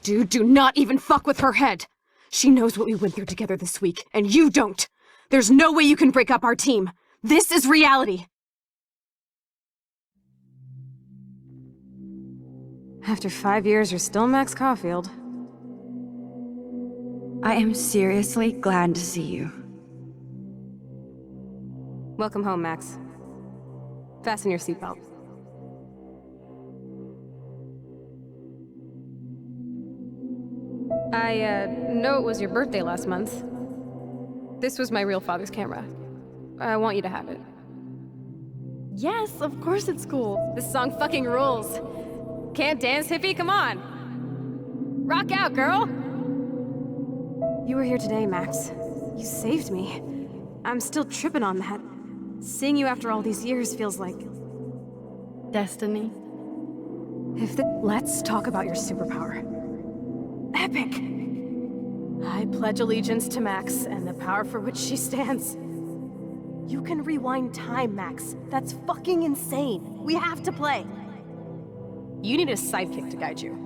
Dude, do not even fuck with her head. She knows what we went through together this week, and you don't. There's no way you can break up our team. This is reality. After 5 years, you're still Max Caulfield. I am seriously glad to see you. Welcome home, Max. Fasten your seatbelt. I know it was your birthday last month. This was my real father's camera. I want you to have it. Yes, of course it's cool. This song fucking rules. Can't dance, hippie? Come on. Rock out, girl. You were here today, Max. You saved me. I'm still tripping on that. Seeing you after all these years feels like... destiny. Let's talk about your superpower. Epic! I pledge allegiance to Max and the power for which she stands. You can rewind time, Max. That's fucking insane. We have to play. You need a sidekick to guide you.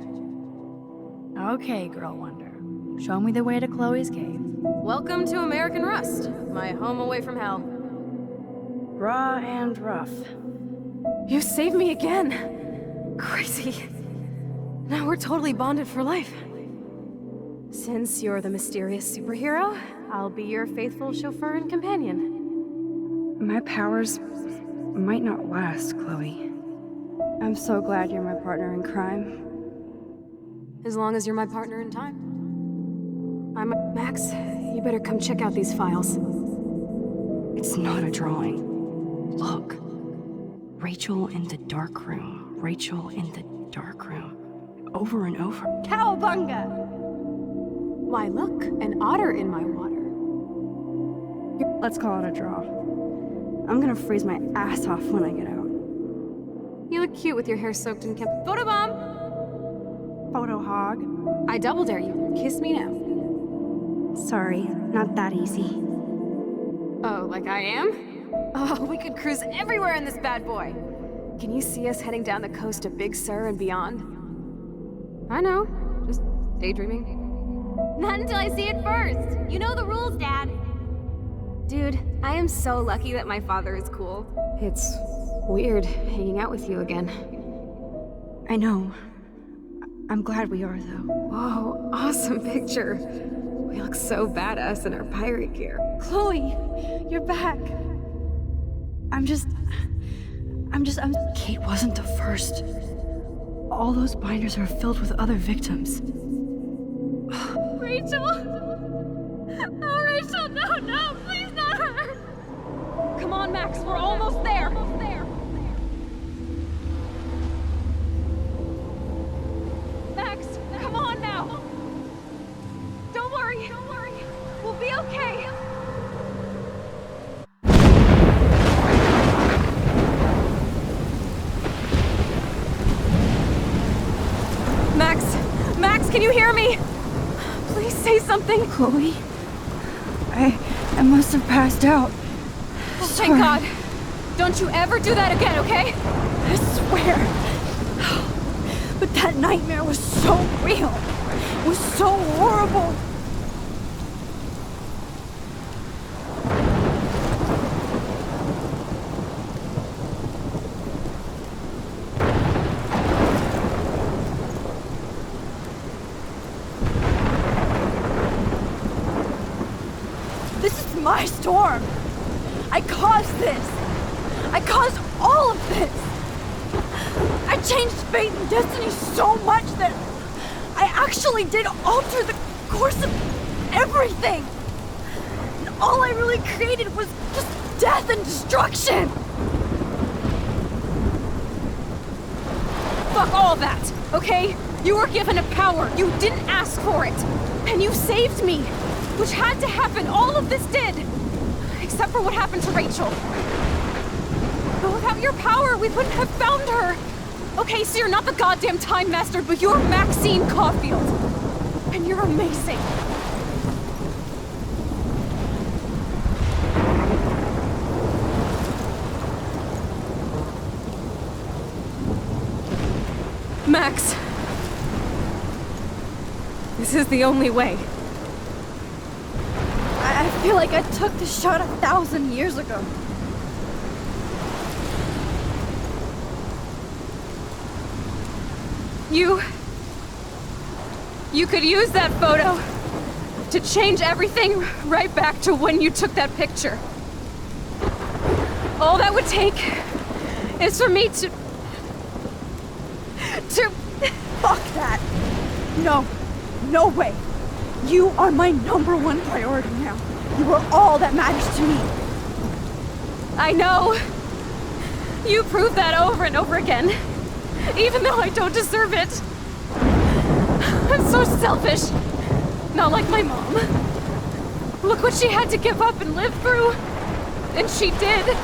Okay, Girl Wonder. Show me the way to Chloe's cave. Welcome to American Rust, my home away from hell. Raw and rough. You saved me again. Crazy. Now we're totally bonded for life. Since you're the mysterious superhero, I'll be your faithful chauffeur and companion. My powers might not last, Chloe. I'm so glad you're my partner in crime. As long as you're my partner in time. Max, you better come check out these files. It's not a drawing. Look. Rachel in the dark room. Rachel in the dark room. Over and over. Cowabunga! Why, look, an otter in my water. Let's call it a draw. I'm gonna freeze my ass off when I get out. You look cute with your hair soaked in Photobomb! Photo hog. I double dare you. Kiss me now. Sorry, not that easy. Oh, like I am? Oh, we could cruise everywhere in this bad boy. Can you see us heading down the coast to Big Sur and beyond? I know, just daydreaming. Not until I see it first. You know the rules, Dad. Dude, I am so lucky that my father is cool. It's weird hanging out with you again. I know. I'm glad we are, though. Whoa, awesome picture. We look so badass in our pirate gear. Chloe, you're back. Kate wasn't the first. All those binders are filled with other victims. Rachel! Oh, Rachel, no, please not her! Come on, Max, we're almost there! Max, come on now! Don't worry, we'll be okay! Max, can you hear me? Please say something. Chloe? I must have passed out. Oh, thank God. Don't you ever do that again, okay? I swear. But that nightmare was so real. It was so horrible. my storm. I caused this. I caused all of this. I changed fate and destiny so much that I actually did alter the course of everything. And all I really created was just death and destruction. Fuck all that, okay? You were given a power. You didn't ask for it. And you saved me, which had to happen. All of this did. Except for what happened to Rachel. But without your power, we wouldn't have found her. Okay, so you're not the goddamn Time Master, but you're Maxine Caulfield. And you're amazing. Max. This is the only way. I feel like I took the shot 1,000 years ago. You could use that photo to change everything right back to when you took that picture. All that would take is for me to... Fuck that! No, no way. You are my #1 priority now. You are all that matters to me. I know. You prove that over and over again. Even though I don't deserve it. I'm so selfish. Not like my mom. Look what she had to give up and live through. And she did.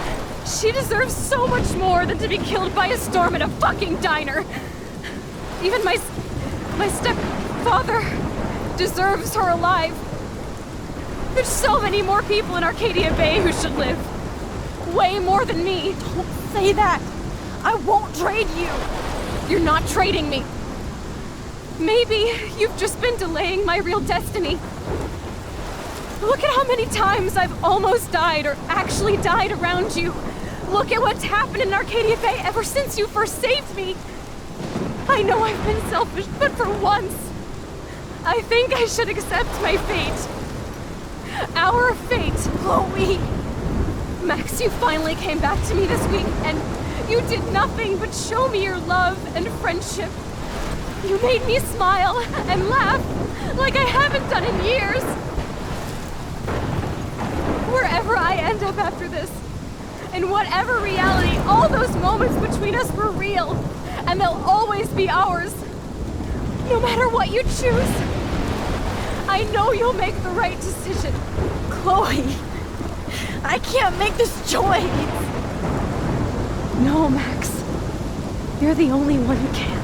She deserves so much more than to be killed by a storm at a fucking diner. Even my stepfather deserves her alive. There's so many more people in Arcadia Bay who should live. Way more than me. Don't say that. I won't trade you. You're not trading me. Maybe you've just been delaying my real destiny. Look at how many times I've almost died or actually died around you. Look at what's happened in Arcadia Bay ever since you first saved me. I know I've been selfish, but for once, I think I should accept my fate. Our fate, Chloe. Max, you finally came back to me this week, and you did nothing but show me your love and friendship. You made me smile and laugh like I haven't done in years. Wherever I end up after this, in whatever reality, all those moments between us were real, and they'll always be ours. No matter what you choose, I know you'll make the right decision. Chloe, I can't make this choice. No, Max. You're the only one who can.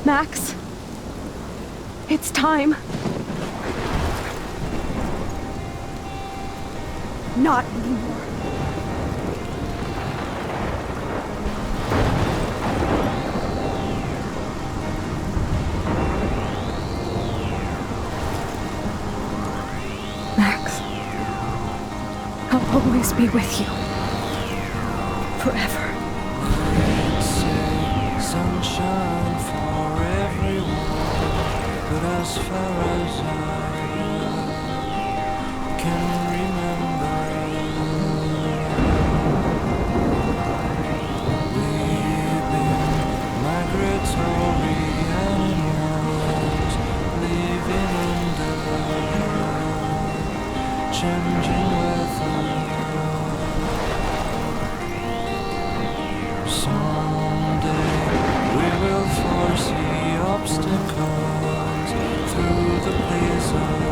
Max, it's time. Not anymore. Max, I'll always be with you. Forever. Sunshine for everyone, but as far as I can remember, we've been migratory animals living under changing weather. Someday we will foresee obstacles through the blizzard.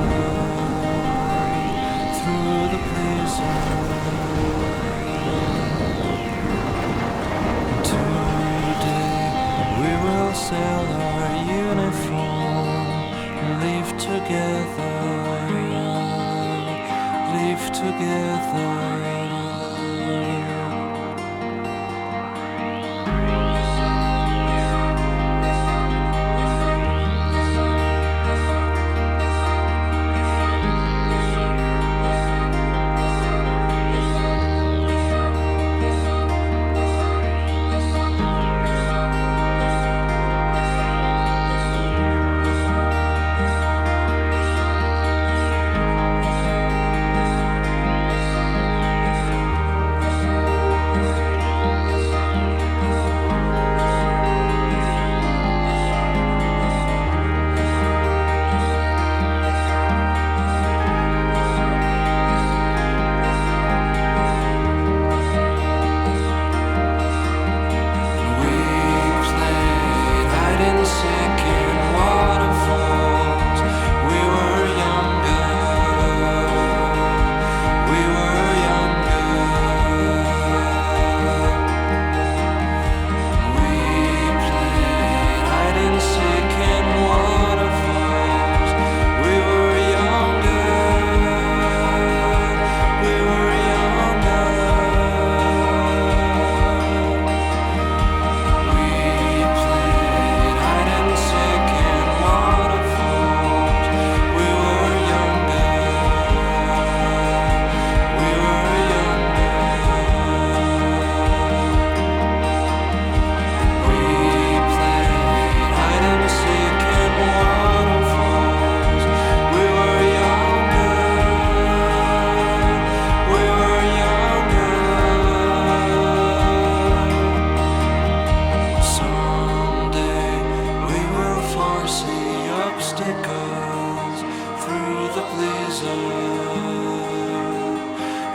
Today we will sell our uniform and live together.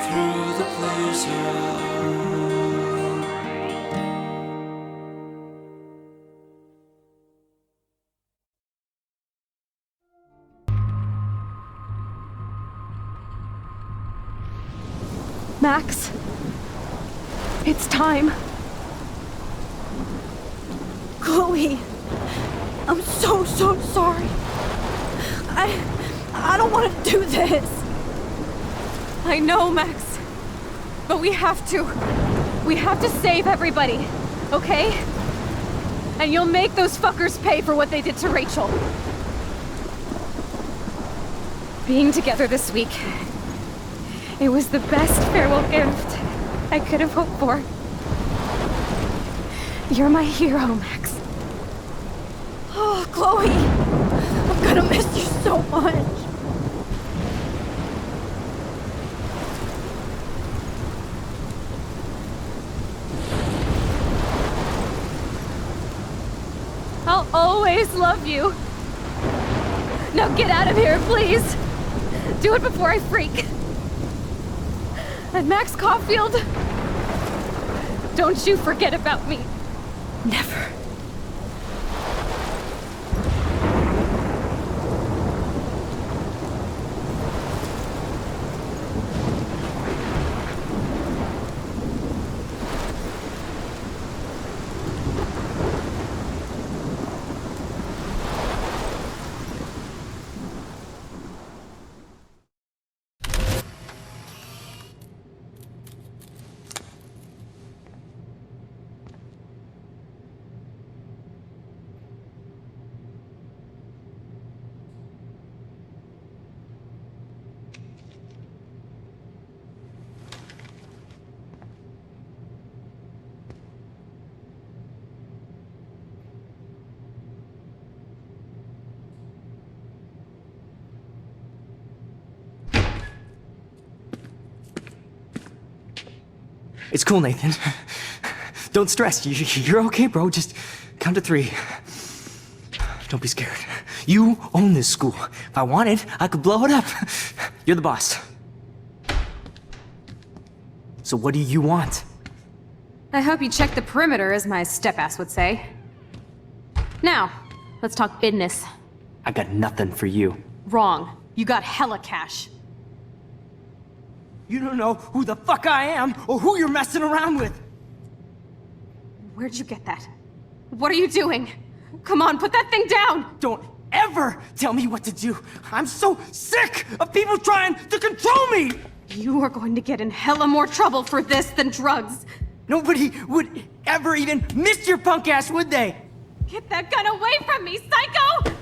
through the blizzard. Max, it's time. Chloe, I'm so sorry. I don't want to do this. I know, Max, but we have to. We have to save everybody, okay? And you'll make those fuckers pay for what they did to Rachel. Being together this week, it was the best farewell gift I could have hoped for. You're my hero, Max. Oh, Chloe, I'm gonna miss you so much. I'll always love you. Now get out of here, please. Do it before I freak. And Max Caulfield, don't you forget about me. Never. It's cool, Nathan. Don't stress. You're okay, bro. Just count to 3. Don't be scared. You own this school. If I wanted, I could blow it up. You're the boss. So what do you want? I hope you check the perimeter, as my step-ass would say. Now, let's talk business. I got nothing for you. Wrong. You got hella cash. You don't know who the fuck I am or who you're messing around with. Where'd you get that? What are you doing? Come on, put that thing down! Don't ever tell me what to do. I'm so sick of people trying to control me! You are going to get in hella more trouble for this than drugs. Nobody would ever even miss your punk ass, would they? Get that gun away from me, psycho!